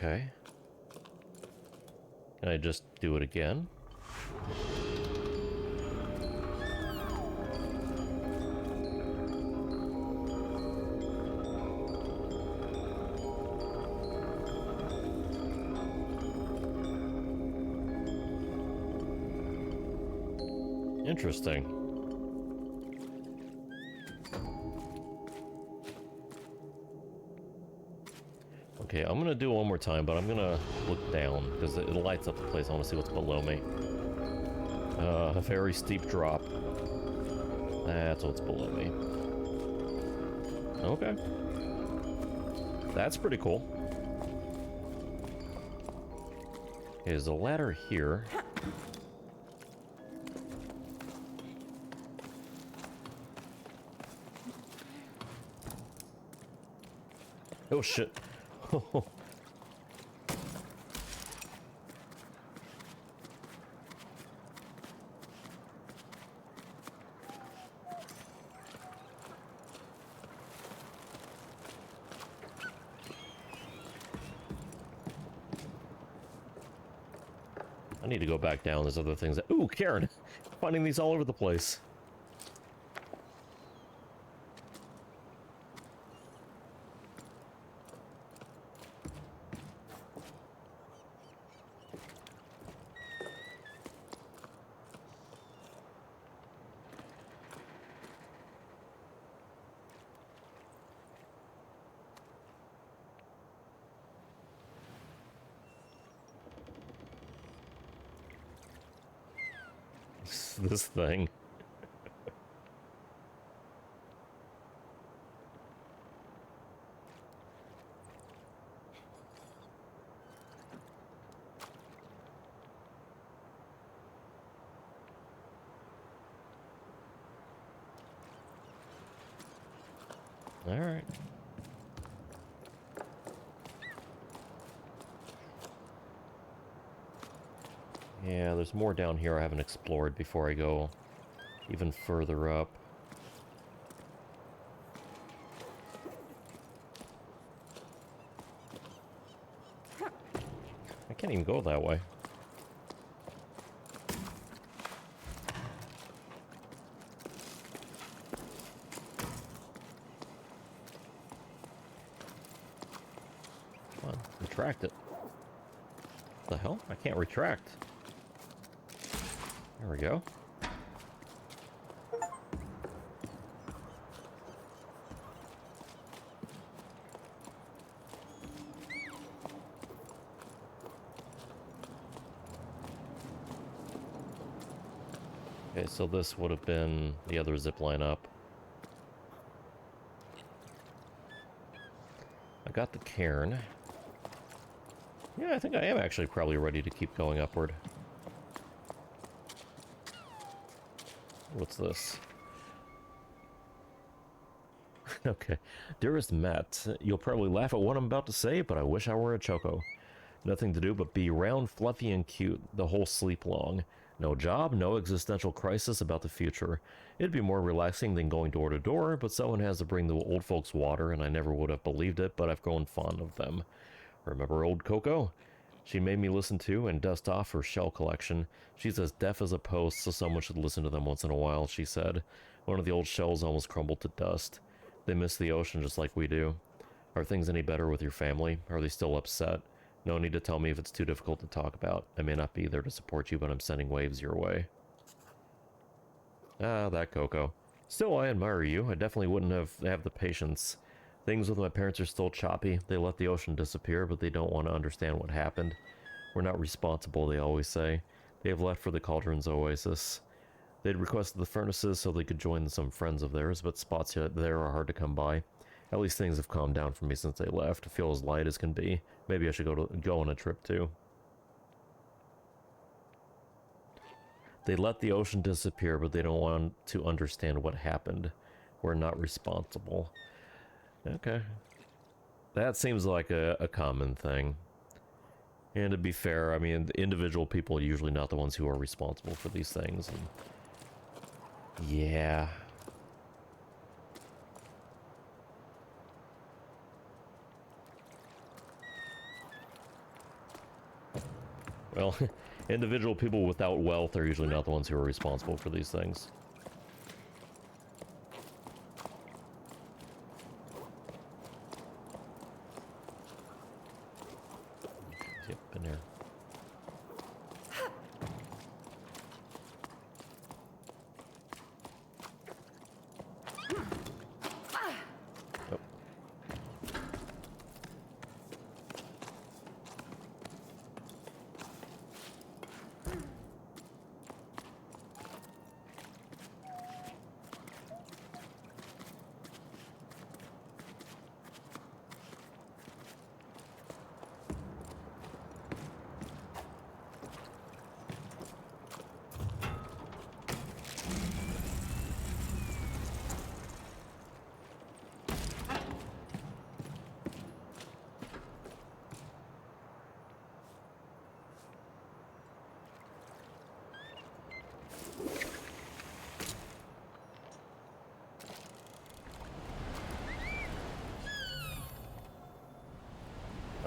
Okay. Can I just do it again? Interesting. Okay, I'm gonna do it one more time, but I'm gonna look down, because it lights up the place. I want to see what's below me. A very steep drop. That's what's below me. Okay. That's pretty cool. Okay, there's a ladder here. Oh shit. I need to go back down. There's other things that... Ooh, Karen! Finding these all over the place. This thing. All right. Yeah, there's more down here I haven't explored before I go even further up. I can't even go that way. Come on, retract it. What the hell? I can't retract. There we go. Okay, so this would have been the other zip line up. I got the cairn. Yeah, I think I am actually probably ready to keep going upward. What's this? Okay. Dearest Matt, you'll probably laugh at what I'm about to say, but I wish I were a choco. Nothing to do but be round, fluffy, and cute the whole sleep long. No job, no existential crisis about the future. It'd be more relaxing than going door to door, but someone has to bring the old folks water, and I never would have believed it, but I've grown fond of them. Remember old Coco? She made me listen to and dust off her shell collection. She's as deaf as a post, so someone should listen to them once in a while, she said. One of the old shells almost crumbled to dust. They miss the ocean just like we do. Are things any better with your family? Are they still upset? No need to tell me if it's too difficult to talk about. I may not be there to support you, but I'm sending waves your way. Ah, that Coco. Still, I admire you. I definitely wouldn't have the patience. Things with my parents are still choppy. They let the ocean disappear, but they don't want to understand what happened. We're not responsible, they always say. They have left for the Cauldron's oasis. They'd requested the furnaces so they could join some friends of theirs, but spots there are hard to come by. At least things have calmed down for me since they left. I feel as light as can be. Maybe I should go on a trip too. They let the ocean disappear, but they don't want to understand what happened. We're not responsible. Okay. That seems like a common thing. And to be fair, I mean, the individual people are usually not the ones who are responsible for these things. And yeah. Well, individual people without wealth are usually not the ones who are responsible for these things. Yep, in here.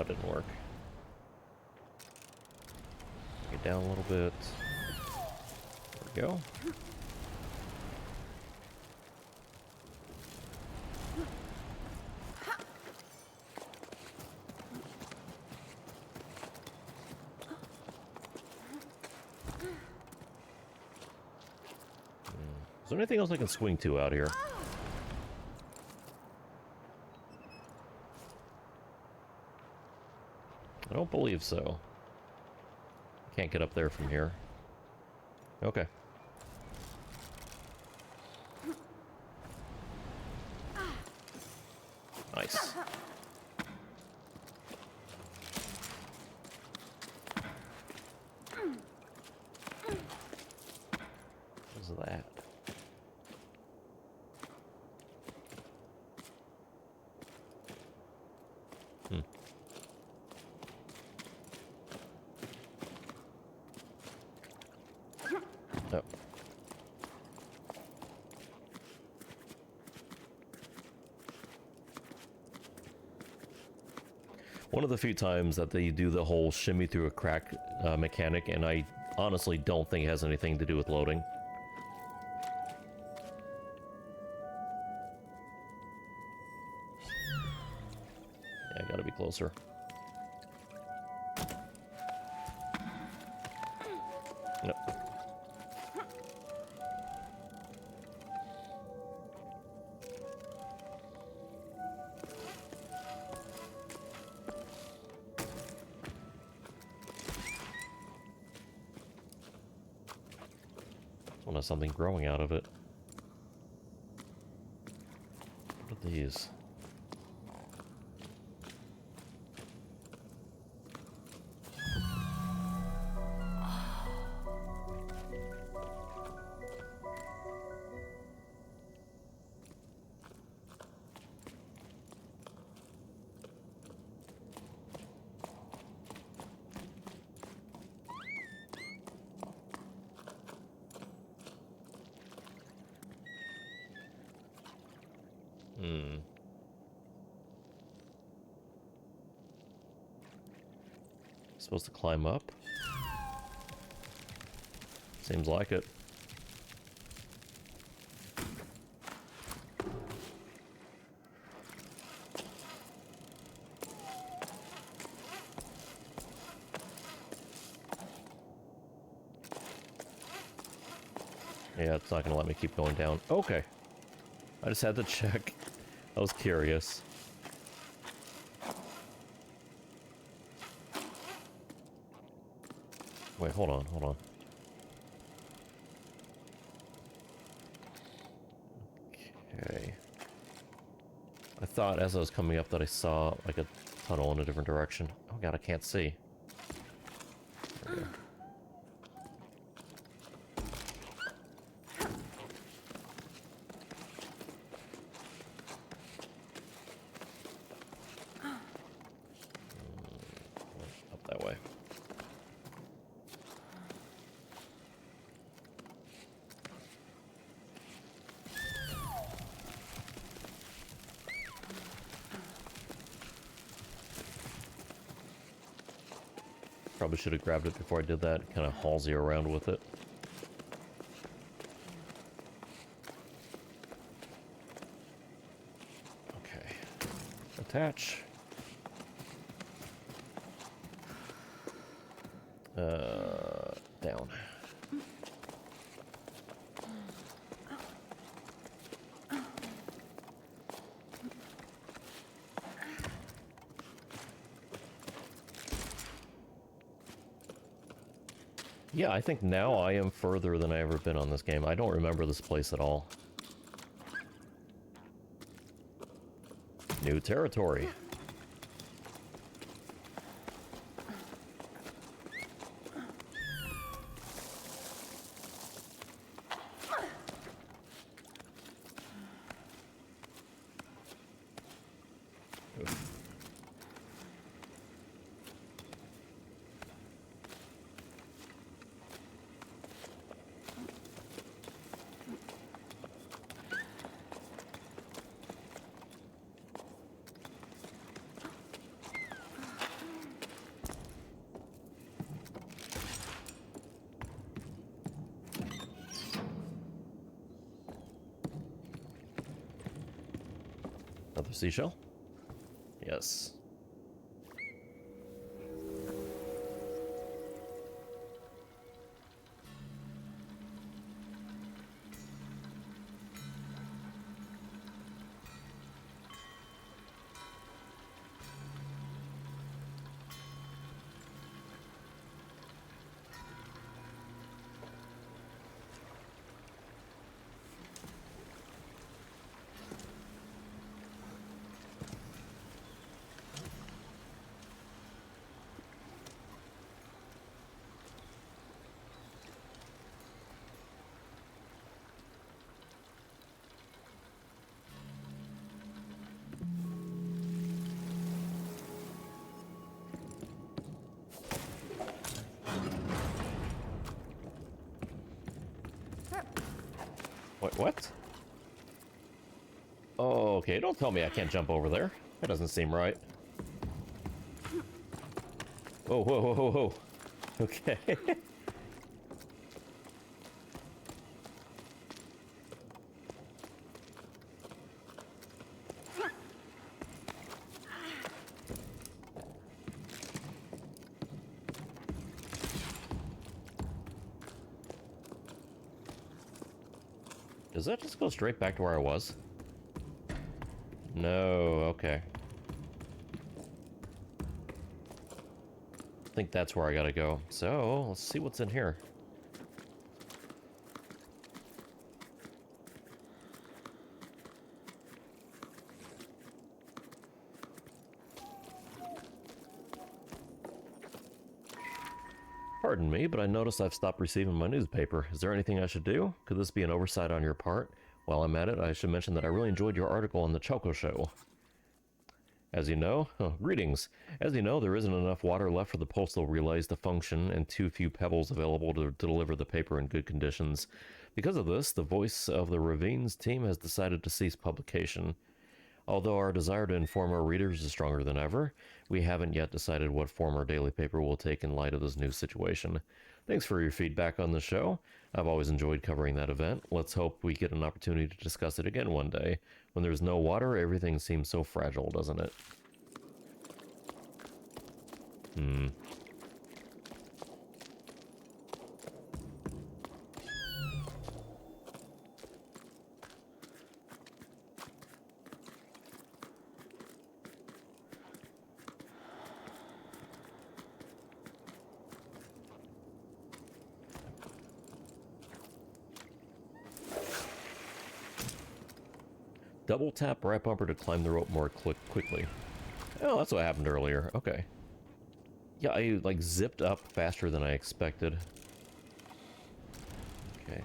That didn't work. Get down a little bit. There we go. Is there anything else I can swing to out here? I don't believe so. Can't get up there from here. Okay. Nice. What is that? Oh. One of the few times that they do the whole shimmy through a crack mechanic, and I honestly don't think it has anything to do with loading. Yeah, I gotta be closer. Nope. One has something growing out of it. What are these? Supposed to climb up? Seems like it. Yeah, it's not gonna let me keep going down. Okay. I just had to check. I was curious. Wait, hold on, hold on. Okay. I thought as I was coming up that I saw like a tunnel in a different direction. Oh god, I can't see. There we go. Up that way. Probably should have grabbed it before I did that. Kind of halsy around with it. Okay. Attach. Down. Yeah, I think now I am further than I ever been on this game. I don't remember this place at all. New territory. Another seashell? Yes. What? Oh, okay, don't tell me I can't jump over there. That doesn't seem right. Whoa, whoa, whoa, whoa, whoa. Okay. Does that just go straight back to where I was? No, okay. I think that's where I gotta go. So, let's see what's in here. Pardon me, but I noticed I've stopped receiving my newspaper. Is there anything I should do? Could this be an oversight on your part? While I'm at it, I should mention that I really enjoyed your article on the Choco Show. As you know, greetings. As you know, there isn't enough water left for the postal relays to function and too few pebbles available to deliver the paper in good conditions. Because of this, the Voice of the Ravines team has decided to cease publication. Although our desire to inform our readers is stronger than ever, we haven't yet decided what form our daily paper will take in light of this new situation. Thanks for your feedback on the show. I've always enjoyed covering that event. Let's hope we get an opportunity to discuss it again one day. When there's no water, everything seems so fragile, doesn't it? Double tap right bumper to climb the rope more quickly. Oh, that's what happened earlier. Okay. Yeah, I like zipped up faster than I expected. Okay.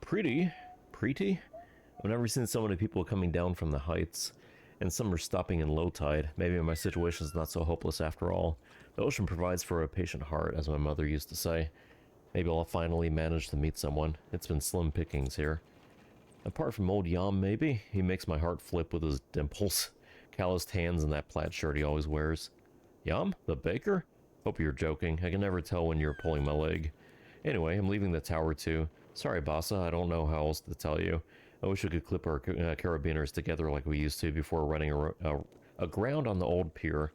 Pretty? I've never seen so many people coming down from the heights, and some are stopping in low tide. Maybe my situation's not so hopeless after all. The ocean provides for a patient heart, as my mother used to say. Maybe I'll finally manage to meet someone. It's been slim pickings here. Apart from old Yam, maybe? He makes my heart flip with his dimples. Calloused hands and that plaid shirt he always wears. Yam? The baker? Hope you're joking. I can never tell when you're pulling my leg. Anyway, I'm leaving the tower too. Sorry, Bassa, I don't know how else to tell you. I wish we could clip our carabiners together like we used to before running aground on the old pier.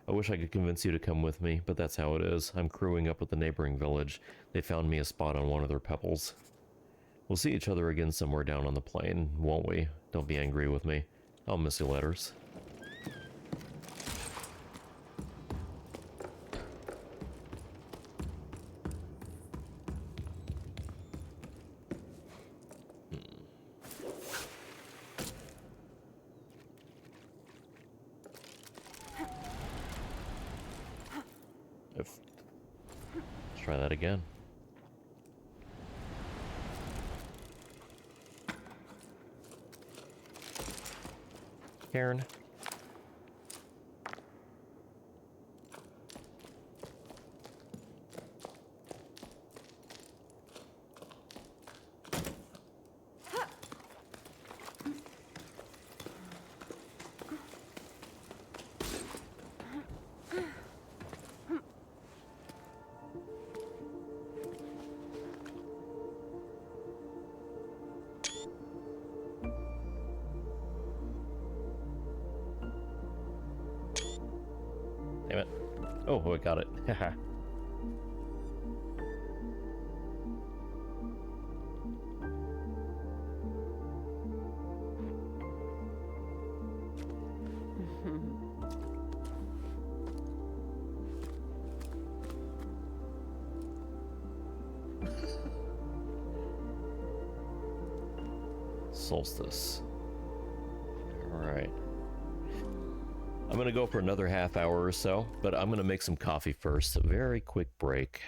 I wish I could convince you to come with me, but that's how it is. I'm crewing up with the neighboring village. They found me a spot on one of their pebbles. We'll see each other again somewhere down on the plain, won't we? Don't be angry with me. I'll miss your letters. try that again. Karen. Damn it. Oh, I got it. Haha. Solstice. Alright. I'm gonna go for another half hour or so, but I'm gonna make some coffee first. A very quick break.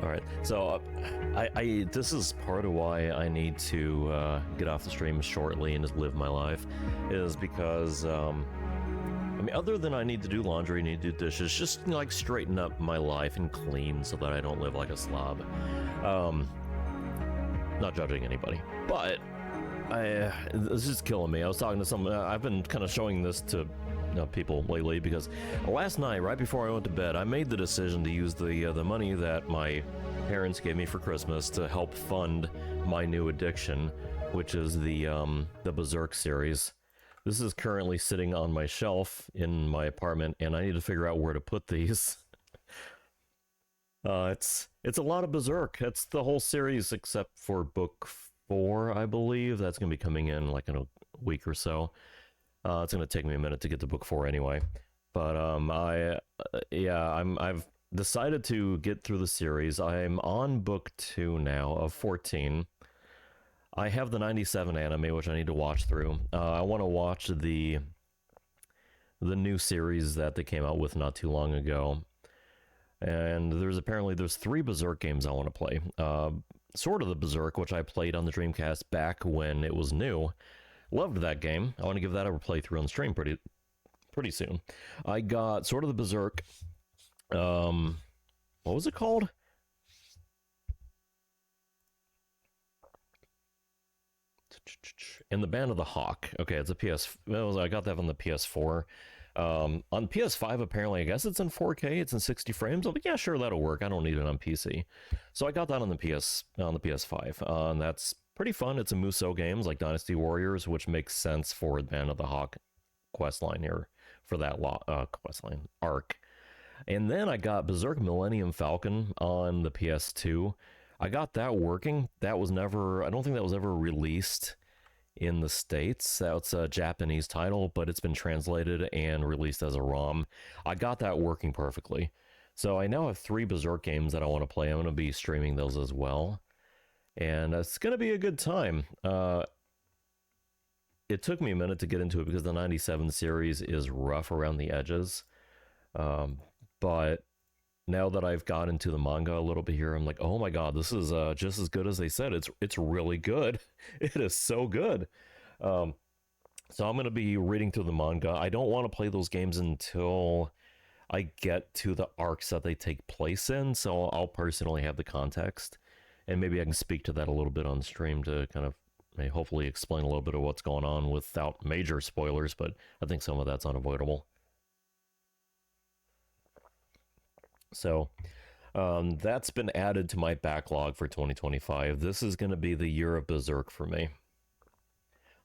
Alright, so this is part of why I need to get off the stream shortly and just live my life, is because, I mean, other than I need to do laundry, need to do dishes, just, you know, like, straighten up my life and clean so that I don't live like a slob. Not judging anybody, but this is killing me. I was talking to some, I've been kind of showing this to people lately, because last night, right before I went to bed, I made the decision to use the money that my parents gave me for Christmas to help fund my new addiction, which is the Berserk series. This is currently sitting on my shelf in my apartment, and I need to figure out where to put these. It's a lot of Berserk. It's the whole series except for book 4, I believe. That's gonna be coming in like in a week or so. It's gonna take me a minute to get to book 4 anyway, but I've decided to get through the series. I'm on book 2 now of 14. I have the 97 anime, which I need to watch through. I want to watch the new series that they came out with not too long ago, and there's 3 Berserk games I want to play. Sort of the Berserk, which I played on the Dreamcast back when it was new. Loved that game. I want to give that a playthrough on stream pretty soon. I got sort of the Berserk. What was it called? In the Band of the Hawk. Okay, it's a I got that on the PS4. On PS5, apparently, I guess it's in 4K. It's in 60 frames. I'm like, yeah, sure, that'll work. I don't need it on PC. So I got that on the PS5, and that's pretty fun. It's a Musou games like Dynasty Warriors, which makes sense for the Band of the Hawk questline here for that questline arc. And then I got Berserk Millennium Falcon on the PS2. I got that working. I don't think that was ever released in the States. That's a Japanese title, but it's been translated and released as a ROM. I got that working perfectly. So I now have 3 Berserk games that I want to play. I'm going to be streaming those as well. And it's going to be a good time. It took me a minute to get into it because the 97 series is rough around the edges. But now that I've got into the manga a little bit here, I'm like, oh my god, this is just as good as they said. It's really good. It is so good. So I'm going to be reading through the manga. I don't want to play those games until I get to the arcs that they take place in, so I'll personally have the context. And maybe I can speak to that a little bit on stream to kind of hopefully explain a little bit of what's going on without major spoilers, but I think some of that's unavoidable. So that's been added to my backlog for 2025. This is going to be the year of Berserk for me.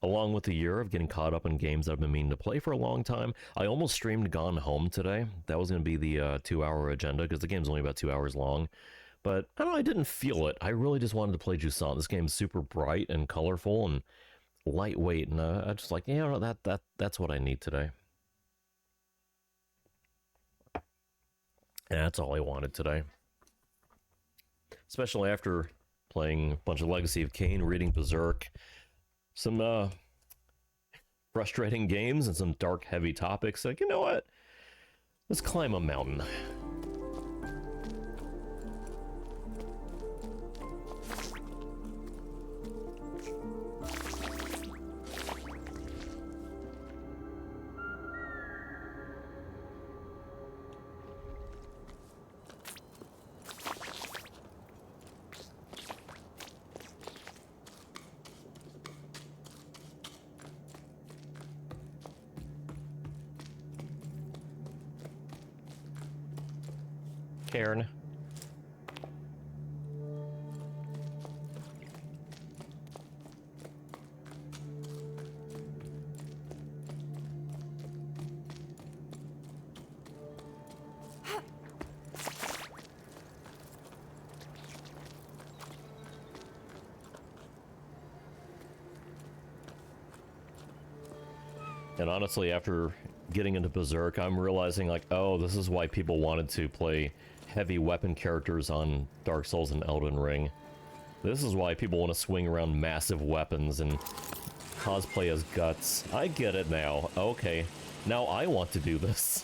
Along with the year of getting caught up in games that I've been meaning to play for a long time. I almost streamed Gone Home today. That was going to be the 2-hour agenda because the game's only about 2 hours long. But I don't know, I didn't feel it. I really just wanted to play Jusant. This game's super bright and colorful and lightweight, and I just like, yeah, that's what I need today. And that's all I wanted today. Especially after playing a bunch of Legacy of Kain, reading Berserk, some frustrating games and some dark, heavy topics. Like, you know what? Let's climb a mountain. Cairn. And honestly, after getting into Berserk, I'm realizing, like, oh, this is why people wanted to play heavy weapon characters on Dark Souls and Elden Ring. This is why people want to swing around massive weapons and cosplay as Guts. I get it now. Okay, now I want to do this.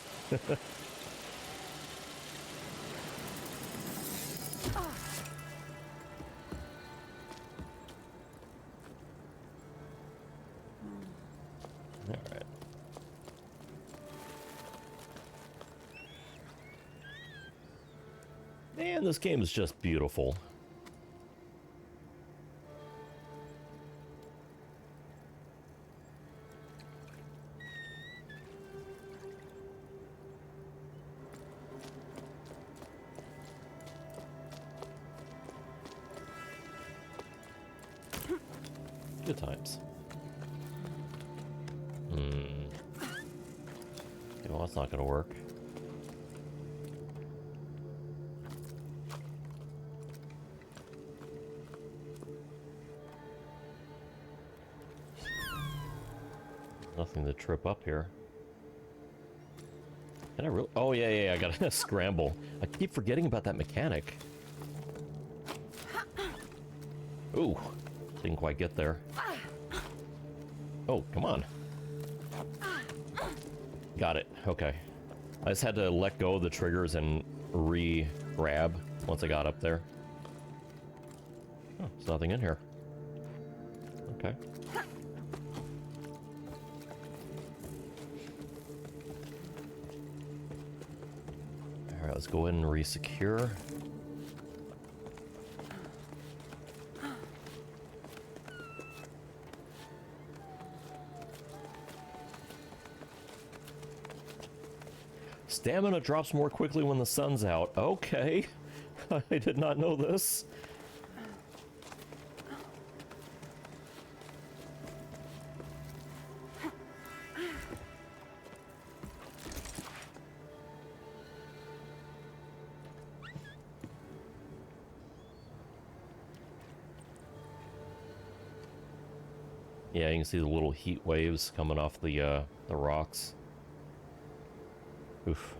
Man, this game is just beautiful. Good times. Okay, well, that's not gonna work. Nothing to trip up here. Can I really? Oh, yeah, I gotta scramble. I keep forgetting about that mechanic. Ooh, didn't quite get there. Oh, come on. Got it. Okay. I just had to let go of the triggers and re-grab once I got up there. Oh, there's nothing in here. Okay. Alright, let's go in and re-secure. Stamina drops more quickly when the sun's out. Okay. I did not know this. Yeah, you can see the little heat waves coming off the rocks. Oof.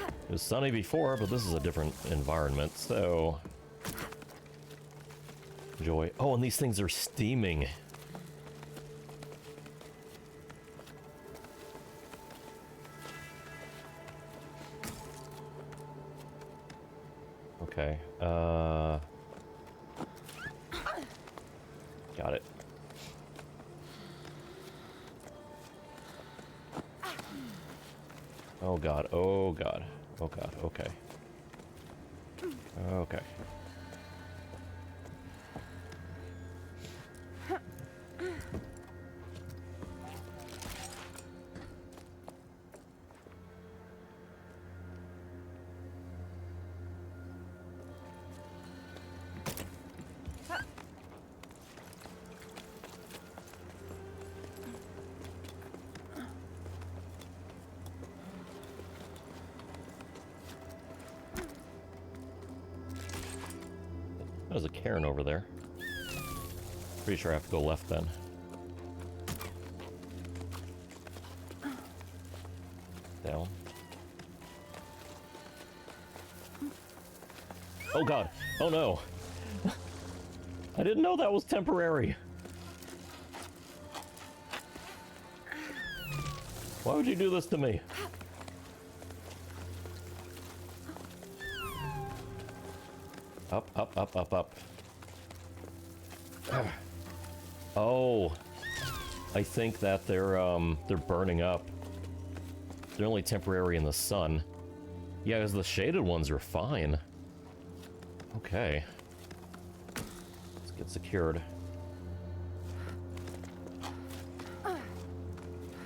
It was sunny before, but this is a different environment, so... Enjoy. Oh, and these things are steaming. Okay, got it. Oh god, oh god, oh god, okay. Okay. There's a cairn over there. Pretty sure I have to go left then. Down. Oh god! Oh no! I didn't know that was temporary! Why would you do this to me? Up, up, up, up, up. Oh, I think that they're burning up. They're only temporary in the sun. Yeah, because the shaded ones are fine. Okay. Let's get secured.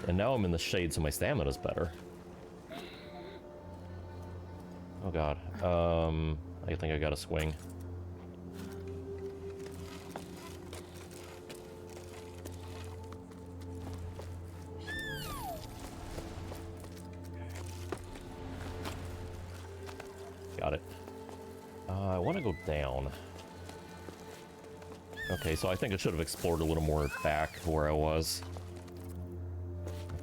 And now I'm in the shade, so my stamina's better. Oh god. I think I gotta swing. Got it. I want to go down. Okay, so I think I should have explored a little more back where I was.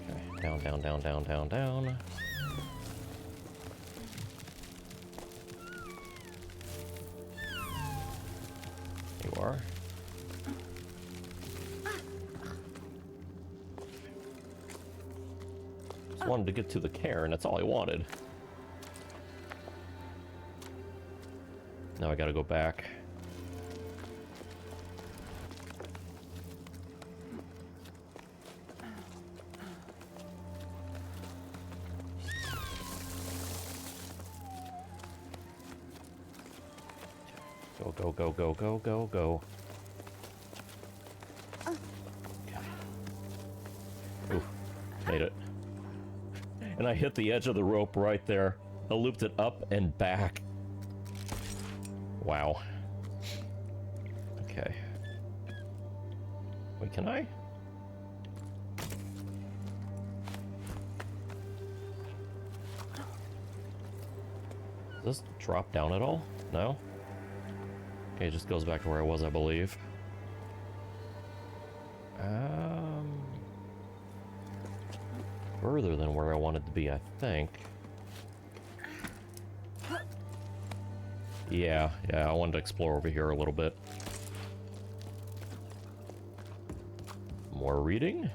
Okay, down, down, down, down, down, down. You are. Just wanted to get to the cairn, that's all I wanted. Now I gotta go back. Go, go, go, go, go, go, go. Ooh, made it. And I hit the edge of the rope right there. I looped it up and back. Wow. Okay. Wait, can I? Does this drop down at all? No? Okay, it just goes back to where I was, I believe. Further than where I wanted to be, I think. Yeah, I wanted to explore over here a little bit. More reading.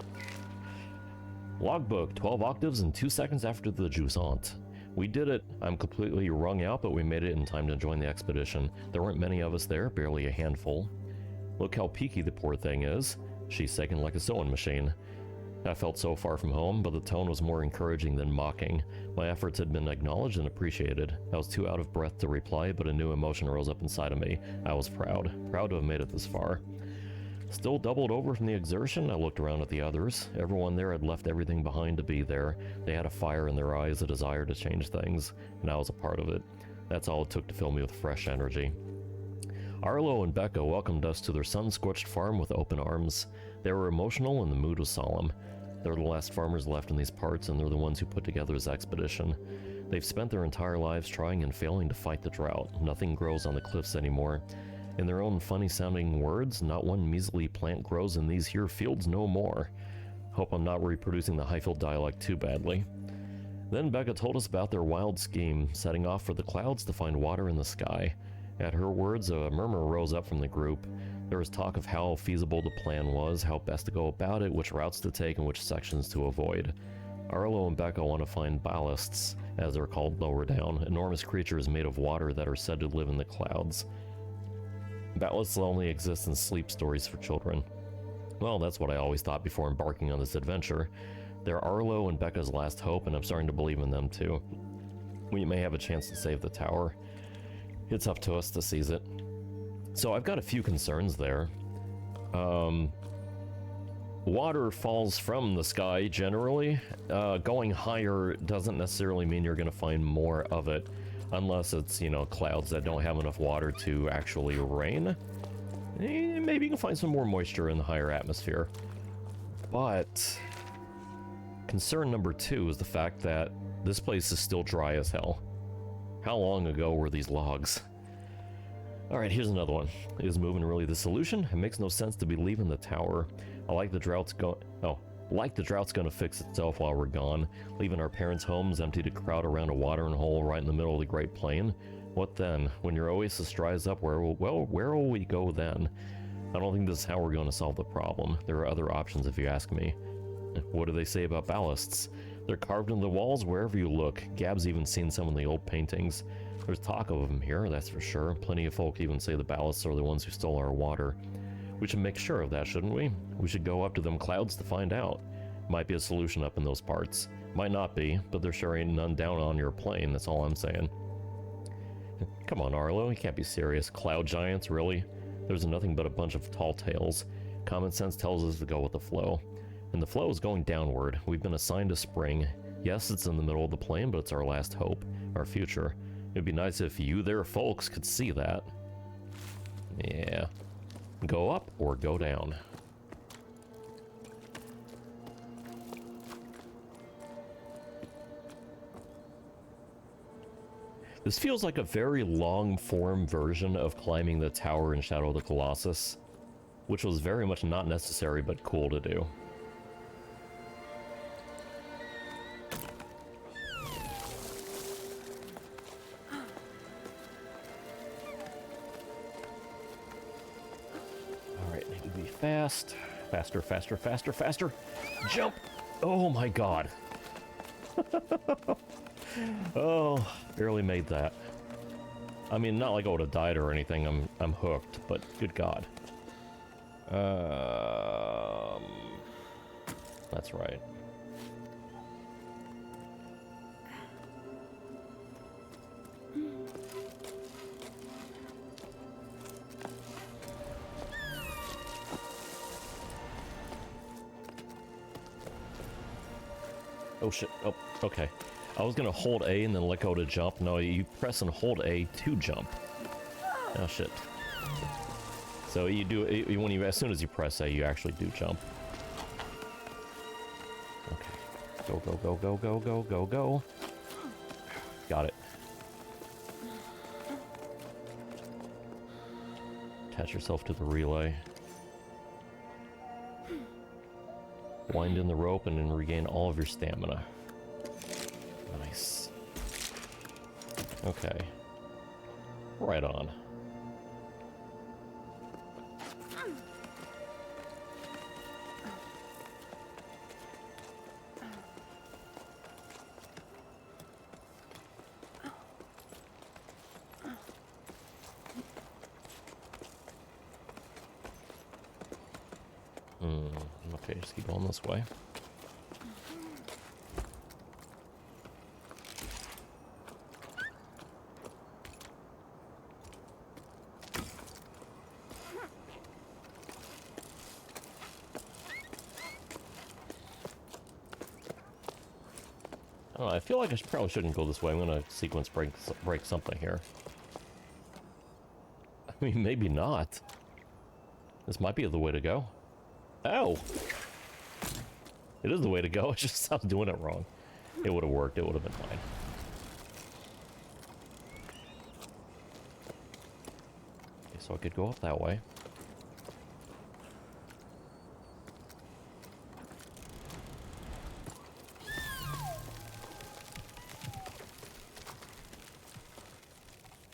Logbook, 12 octaves and 2 seconds after the Jusant. We did it. I'm completely wrung out, but we made it in time to join the expedition. There weren't many of us there, barely a handful. Look how peaky the poor thing is. She's shaking like a sewing machine. I felt so far from home, but the tone was more encouraging than mocking. My efforts had been acknowledged and appreciated. I was too out of breath to reply, but a new emotion rose up inside of me. I was proud to have made it this far. Still doubled over from the exertion, I looked around at the others. Everyone there had left everything behind to be there. They had a fire in their eyes, a desire to change things, and I was a part of it. That's all it took to fill me with fresh energy. Arlo and Becca welcomed us to their sun-scorched farm with open arms. They were emotional and the mood was solemn. They're the last farmers left in these parts, and they're the ones who put together this expedition. They've spent their entire lives trying and failing to fight the drought. Nothing grows on the cliffs anymore. In their own funny-sounding words, not one measly plant grows in these here fields no more. Hope I'm not reproducing the Highfield dialect too badly. Then Becca told us about their wild scheme, setting off for the clouds to find water in the sky. At her words, a murmur rose up from the group. There was talk of how feasible the plan was, how best to go about it, which routes to take, and which sections to avoid. Arlo and Becca want to find ballasts, as they're called lower down, enormous creatures made of water that are said to live in the clouds. Ballasts only exist in sleep stories for children. Well, that's what I always thought before embarking on this adventure. They're Arlo and Becca's last hope, and I'm starting to believe in them too. We may have a chance to save the tower. It's up to us to seize it. So I've got a few concerns there. Water falls from the sky generally. Going higher doesn't necessarily mean you're going to find more of it, unless it's, you know, clouds that don't have enough water to actually rain. Maybe you can find some more moisture in the higher atmosphere. But concern number 2 is the fact that this place is still dry as hell. How long ago were these logs? Alright, here's another one. Is moving really the solution? It makes no sense to be leaving the tower. Like the drought's gonna fix itself while we're gone, leaving our parents' homes empty to crowd around a watering hole right in the middle of the Great Plain. What then? When your oasis dries up, where will we go then? I don't think this is how we're going to solve the problem. There are other options if you ask me. What do they say about ballasts? They're carved into the walls wherever you look. Gab's even seen some of the old paintings. There's talk of them here, that's for sure. Plenty of folk even say the ballasts are the ones who stole our water. We should make sure of that, shouldn't we? We should go up to them clouds to find out. Might be a solution up in those parts. Might not be, but there sure ain't none down on your plane, that's all I'm saying. Come on, Arlo, you can't be serious. Cloud giants, really? There's nothing but a bunch of tall tales. Common sense tells us to go with the flow. And the flow is going downward. We've been assigned a spring. Yes, it's in the middle of the plain, but it's our last hope. Our future. It'd be nice if you there folks could see that. Yeah. Go up or go down. This feels like a very long-form version of climbing the tower in Shadow of the Colossus, which was very much not necessary but cool to do. Alright, need to be fast. Faster, faster, faster, faster! Jump! Oh my god! Oh, barely made that. I mean, not like I would have died or anything. I'm hooked, but good god. That's right. Oh shit. Oh, okay. I was gonna hold A and then let go to jump. No, you press and hold A to jump. Oh shit. So you do it when you, as soon as you press A, you actually do jump. Okay. Go, go, go, go, go, go, go, go. Got it. Attach yourself to the relay. Wind in the rope and then regain all of your stamina. Nice. Okay. Right on. Okay, just keep going this way. I don't know, I feel like I probably shouldn't go this way. I'm gonna sequence break something here. I mean, maybe not. This might be the way to go. Oh! It is the way to go, it's just I was doing it wrong. It would have worked, it would have been fine. Okay, so I could go up that way.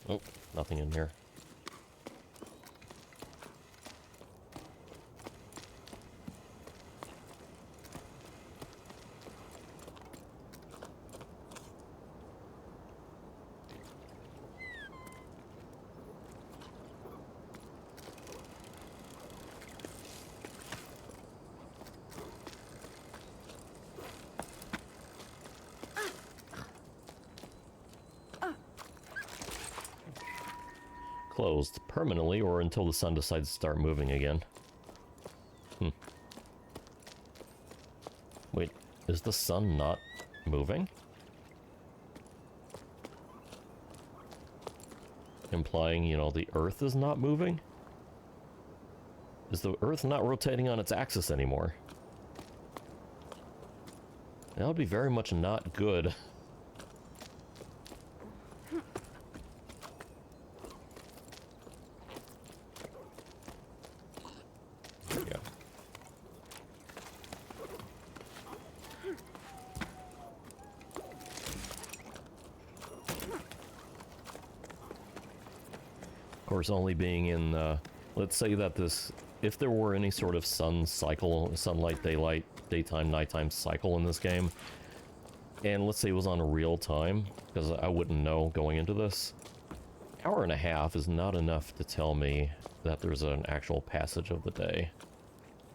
Oh, nothing in here. Closed permanently or until the sun decides to start moving again. Wait, is the sun not moving? Implying, you know, the Earth is not moving? Is the Earth not rotating on its axis anymore? That would be very much not good. Only being in, let's say that this, if there were any sort of sun cycle, sunlight, daylight, daytime, nighttime cycle in this game, and let's say it was on real time, because I wouldn't know going into this, hour and a half is not enough to tell me that there's an actual passage of the day.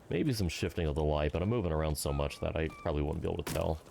Maybe some shifting of the light, but I'm moving around so much that I probably wouldn't be able to tell.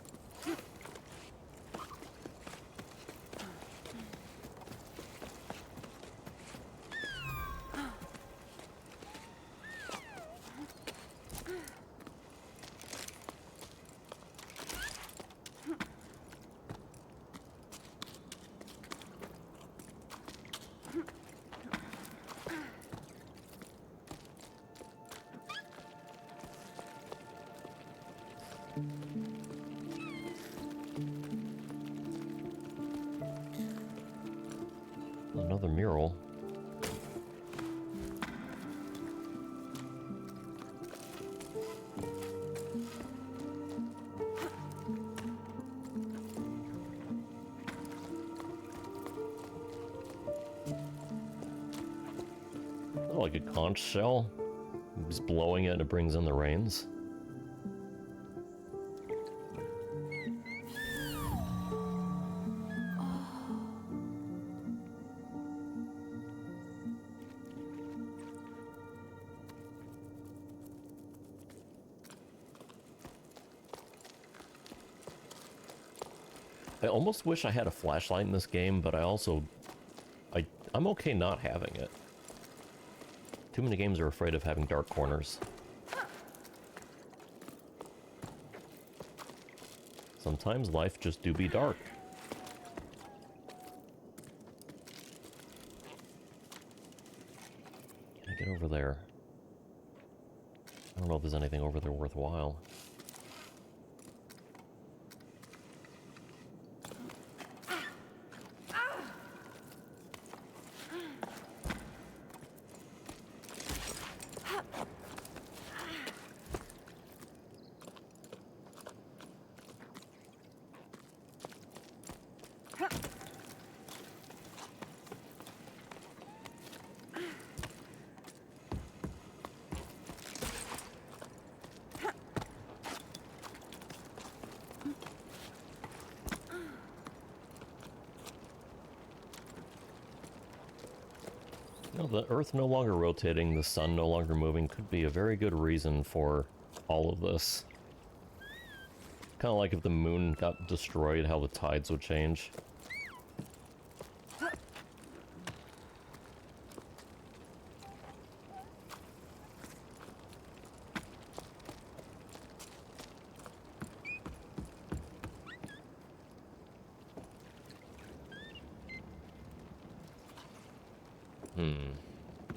Another mural. Oh, like a conch shell. Just blowing it and it brings in the rains. I almost wish I had a flashlight in this game, but I'm okay not having it. Too many games are afraid of having dark corners. Sometimes life just do be dark. Can I get over there? I don't know if there's anything over there worthwhile. No, the Earth no longer rotating, the sun no longer moving could be a very good reason for all of this. Kind of like if the moon got destroyed, how the tides would change.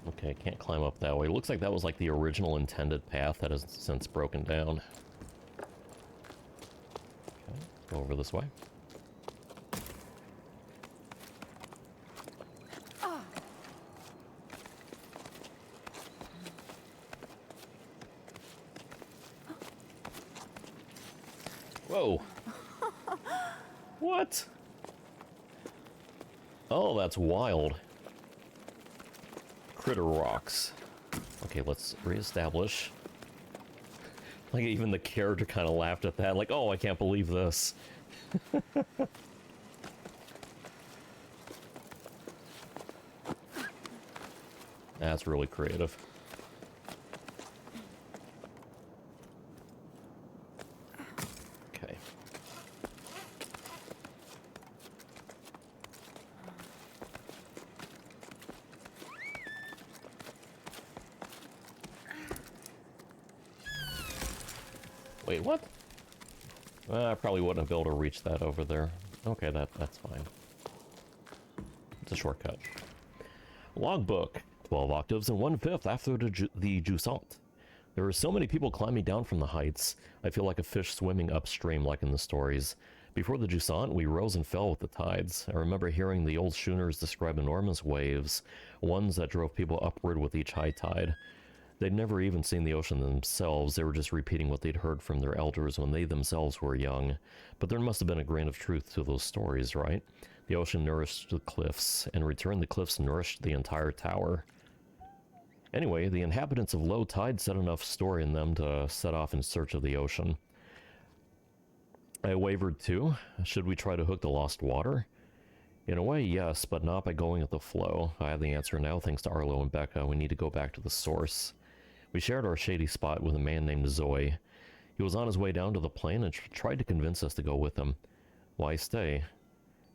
Okay, can't climb up that way. Looks like that was like the original intended path that has since broken down. Okay, go over this way. Whoa! What? Oh, that's wild. Critter rocks. Okay, let's reestablish. Like, even the character kind of laughed at that, like, oh, I can't believe this. That's really creative. Okay. Wait, what? I probably wouldn't have been able to reach that over there. Okay, that's fine. It's a shortcut. Logbook. 12 octaves and 1/5 after the Jusant. There are so many people climbing down from the heights. I feel like a fish swimming upstream like in the stories. Before the Jusant, we rose and fell with the tides. I remember hearing the old schooners describe enormous waves, ones that drove people upward with each high tide. They'd never even seen the ocean themselves, they were just repeating what they'd heard from their elders when they themselves were young. But there must have been a grain of truth to those stories, right? The ocean nourished the cliffs, and in return the cliffs nourished the entire tower. Anyway, the inhabitants of low tide set enough store in them to set off in search of the ocean. I wavered too. Should we try to hook the lost water? In a way, yes, but not by going with the flow. I have the answer now, thanks to Arlo and Becca. We need to go back to the source. We shared our shady spot with a man named Zoe. He was on his way down to the plain and tried to convince us to go with him. Why stay?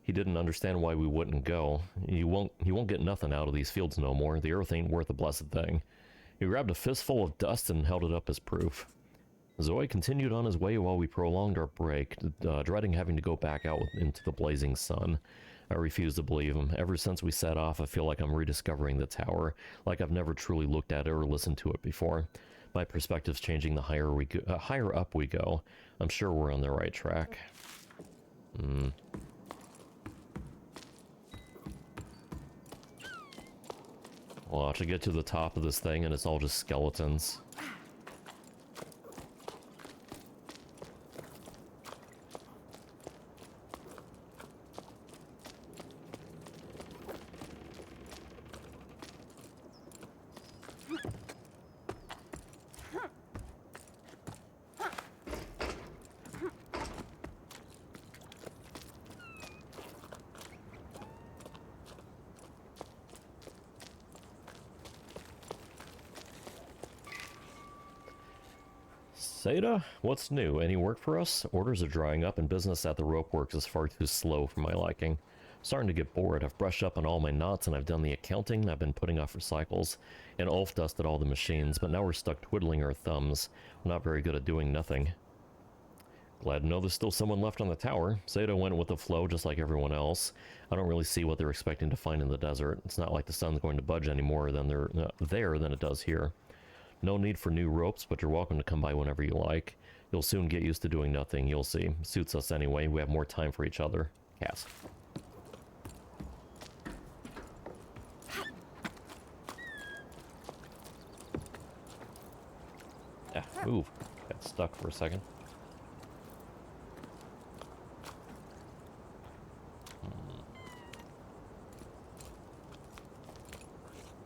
He didn't understand why we wouldn't go. He won't get nothing out of these fields no more. The earth ain't worth a blessed thing. He grabbed a fistful of dust and held it up as proof. Zoe continued on his way while we prolonged our break, dreading having to go back out into the blazing sun. I refuse to believe him. Ever since we set off, I feel like I'm rediscovering the tower, like I've never truly looked at it or listened to it before. My perspective's changing the higher up we go. I'm sure we're on the right track. Watch, I get to the top of this thing and it's all just skeletons. Seda, what's new? Any work for us? Orders are drying up and business at the rope works is far too slow for my liking. Starting to get bored. I've brushed up on all my knots and I've done the accounting. I've been putting off recycles. And Ulf dusted all the machines, but now we're stuck twiddling our thumbs. We're not very good at doing nothing. Glad to know there's still someone left on the tower. Sato went with the flow just like everyone else. I don't really see what they're expecting to find in the desert. It's not like the sun's going to budge any more than there than it does here. No need for new ropes, but you're welcome to come by whenever you like. You'll soon get used to doing nothing, you'll see. Suits us anyway, we have more time for each other. Cass. Move. Got stuck for a second.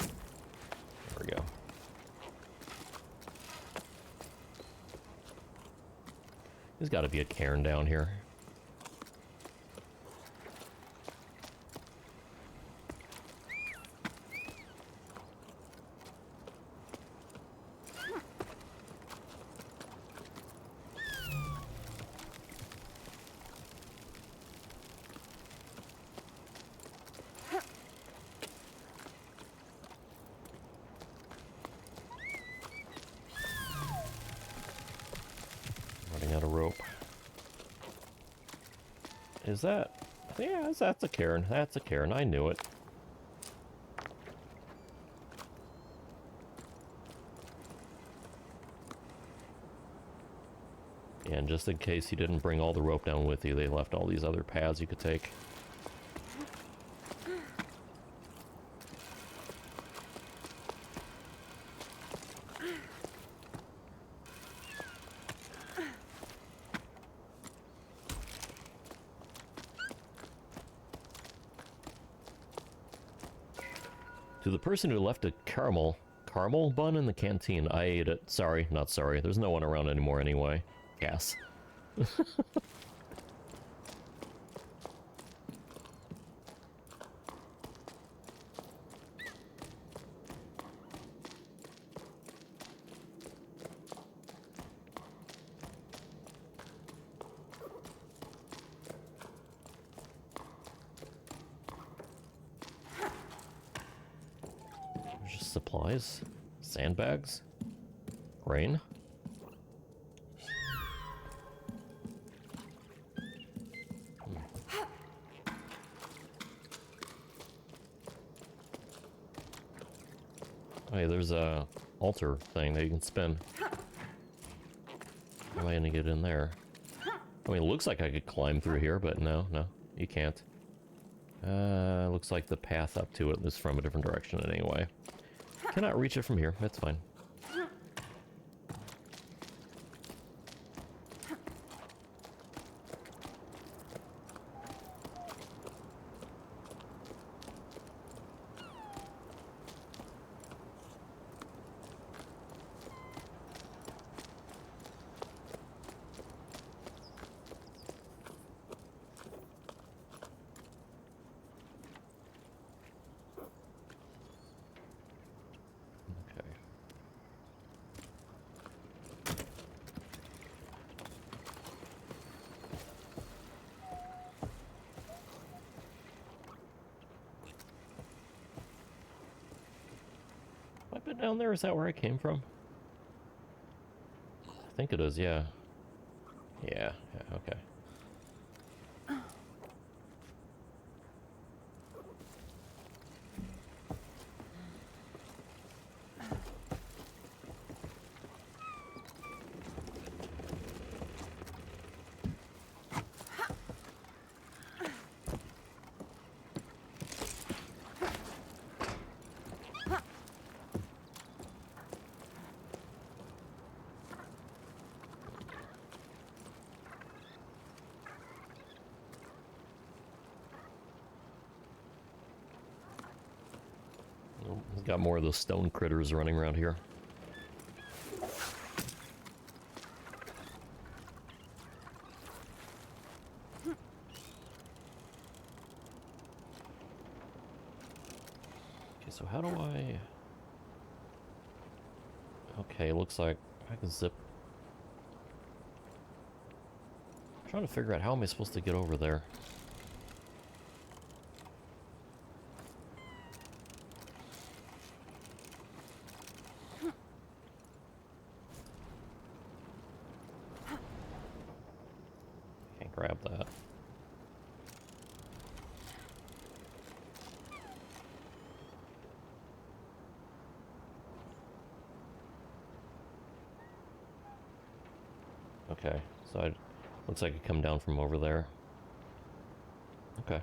There we go. There's got to be a cairn down here. Is that? Yeah, that's a cairn. That's a cairn. I knew it. And just in case you didn't bring all the rope down with you, they left all these other paths you could take. To the person who left a caramel bun in the canteen, I ate it. Sorry, not sorry. There's no one around anymore anyway. Gas. Supplies, sandbags, grain. Hey, there's a altar thing that you can spin. How am I gonna get in there? I mean, it looks like I could climb through here, but no, you can't. Looks like the path up to it is from a different direction anyway. Cannot reach it from here. That's fine. Down there, is that where I came from? I think it is, yeah. Yeah, okay. Got more of those stone critters running around here. Okay, so how do I... Okay, looks like I can zip. I'm trying to figure out how am I supposed to get over there. Okay, so looks like I come down from over there. Okay.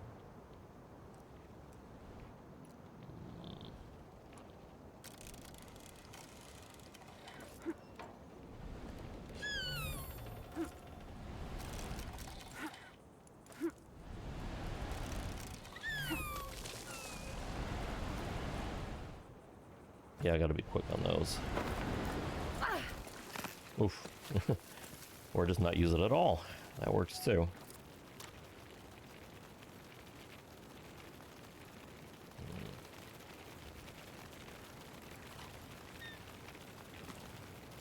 Yeah, I gotta be quick on those. Oof. Or just not use it at all. That works too.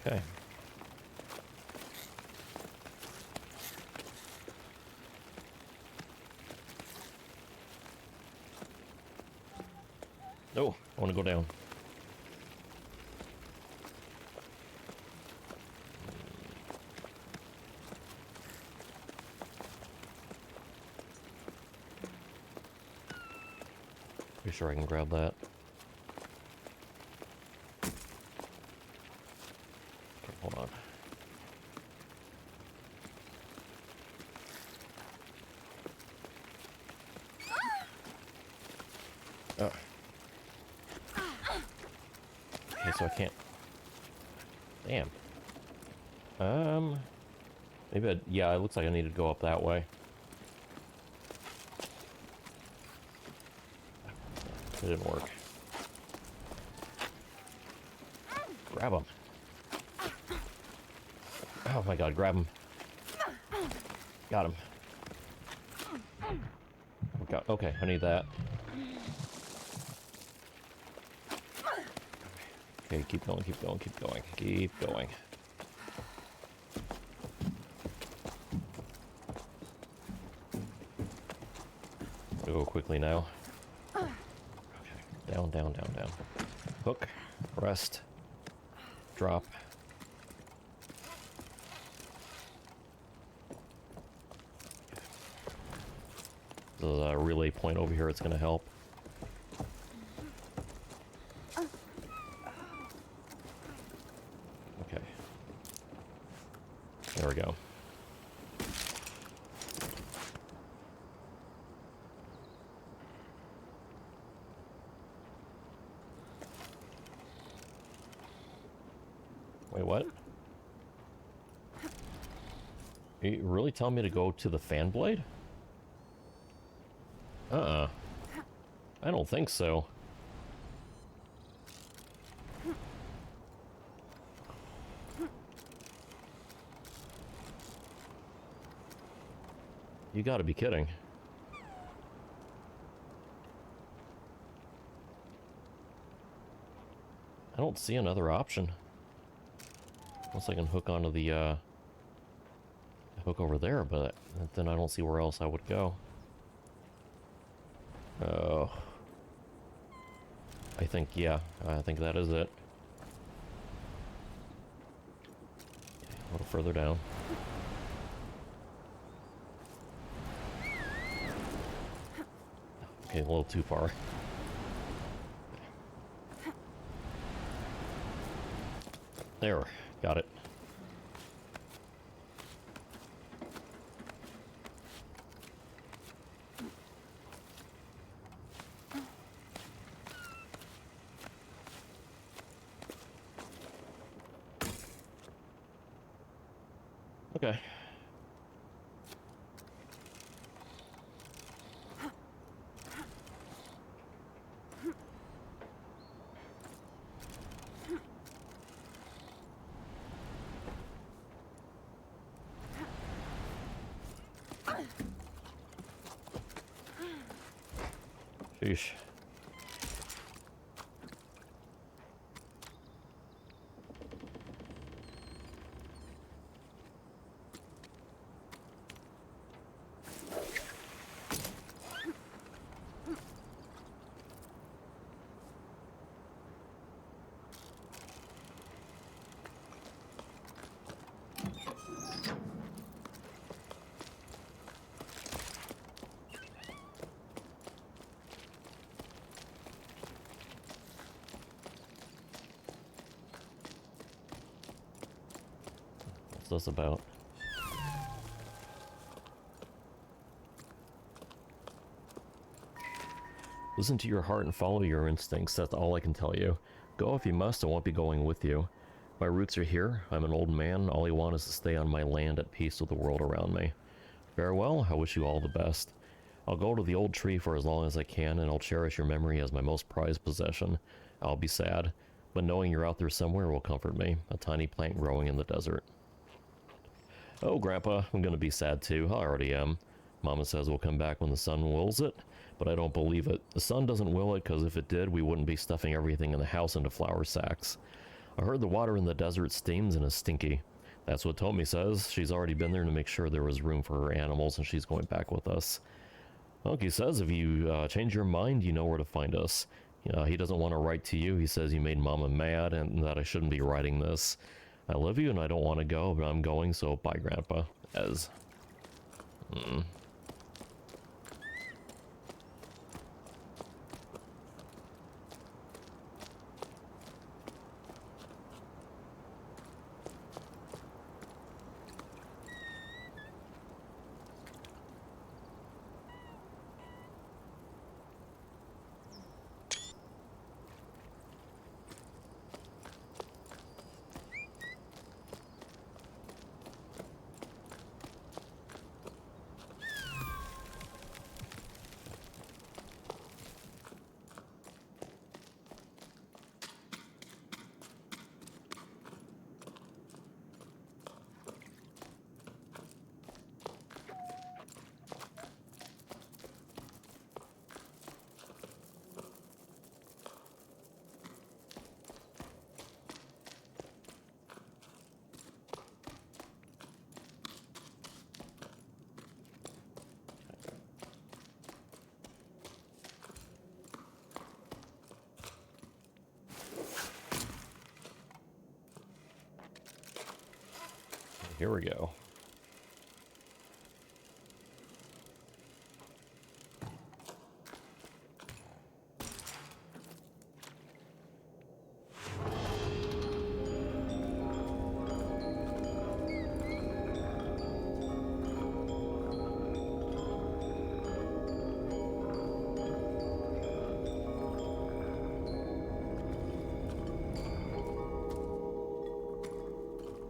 Okay. Oh, I want to go down. Pretty sure I can grab that. Okay, hold on. Oh. Okay, so I can't. Damn. Maybe yeah, it looks like I need to go up that way. It didn't work. Grab him. Oh my god, grab him. Got him. Oh god, okay, I need that. Okay, keep going, keep going, keep going, keep going. Go quickly now. Okay, down, down, down, down. Hook, rest, drop. There's a relay point over here, it's gonna help. Okay. There we go. Wait, what? Are you really telling me to go to the fan blade? Uh-uh. I don't think so. You gotta be kidding. I don't see another option. Unless I can hook onto the, hook over there, but then I don't see where else I would go. Oh. I think, yeah, I think that is it. A little further down. Okay, a little too far. There, got it. Okay. Sheesh. What's this about? Listen to your heart and follow your instincts, that's all I can tell you. Go if you must, I won't be going with you. My roots are here, I'm an old man, all I want is to stay on my land at peace with the world around me. Farewell, I wish you all the best. I'll go to the old tree for as long as I can, and I'll cherish your memory as my most prized possession. I'll be sad, but knowing you're out there somewhere will comfort me, a tiny plant growing in the desert. Oh, Grandpa, I'm gonna be sad too, I already am. Mama says we'll come back when the sun wills it, but I don't believe it. The sun doesn't will it, because if it did, we wouldn't be stuffing everything in the house into flour sacks. I heard the water in the desert steams and is stinky. That's what Tommy says. She's already been there to make sure there was room for her animals, and she's going back with us. Unky says if you change your mind, you know where to find us. He doesn't want to write to you. He says you made Mama mad and that I shouldn't be writing this. I love you and I don't want to go, but I'm going, so bye, Grandpa. Ez. Here we go.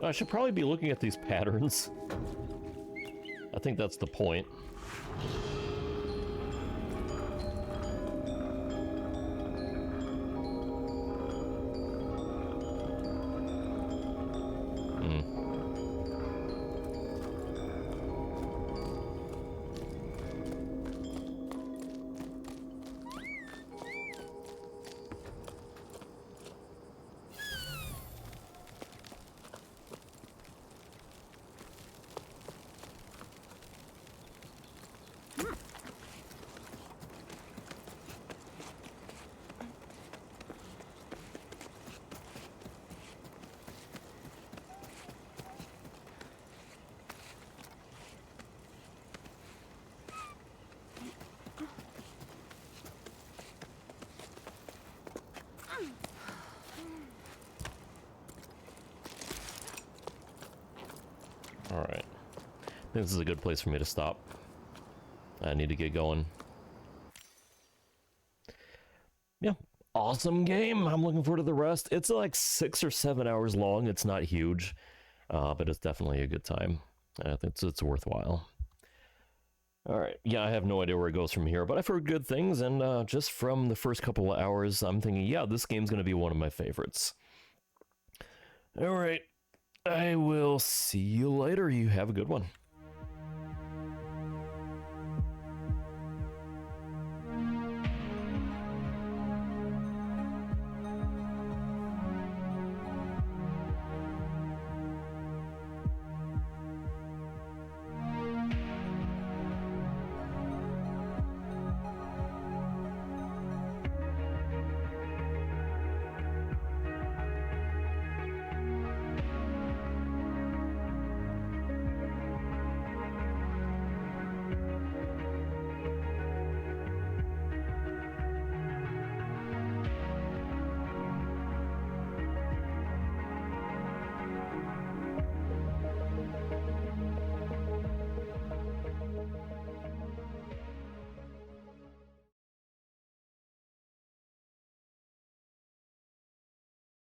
I should probably be looking at these patterns. I think that's the point. Alright. I think this is a good place for me to stop. I need to get going. Yeah. Awesome game. I'm looking forward to the rest. It's like 6 or 7 hours long. It's not huge, but it's definitely a good time. I think it's worthwhile. Alright. Yeah, I have no idea where it goes from here, but I've heard good things, and just from the first couple of hours, I'm thinking, yeah, this game's going to be one of my favorites. Alright. I will see you later. You have a good one.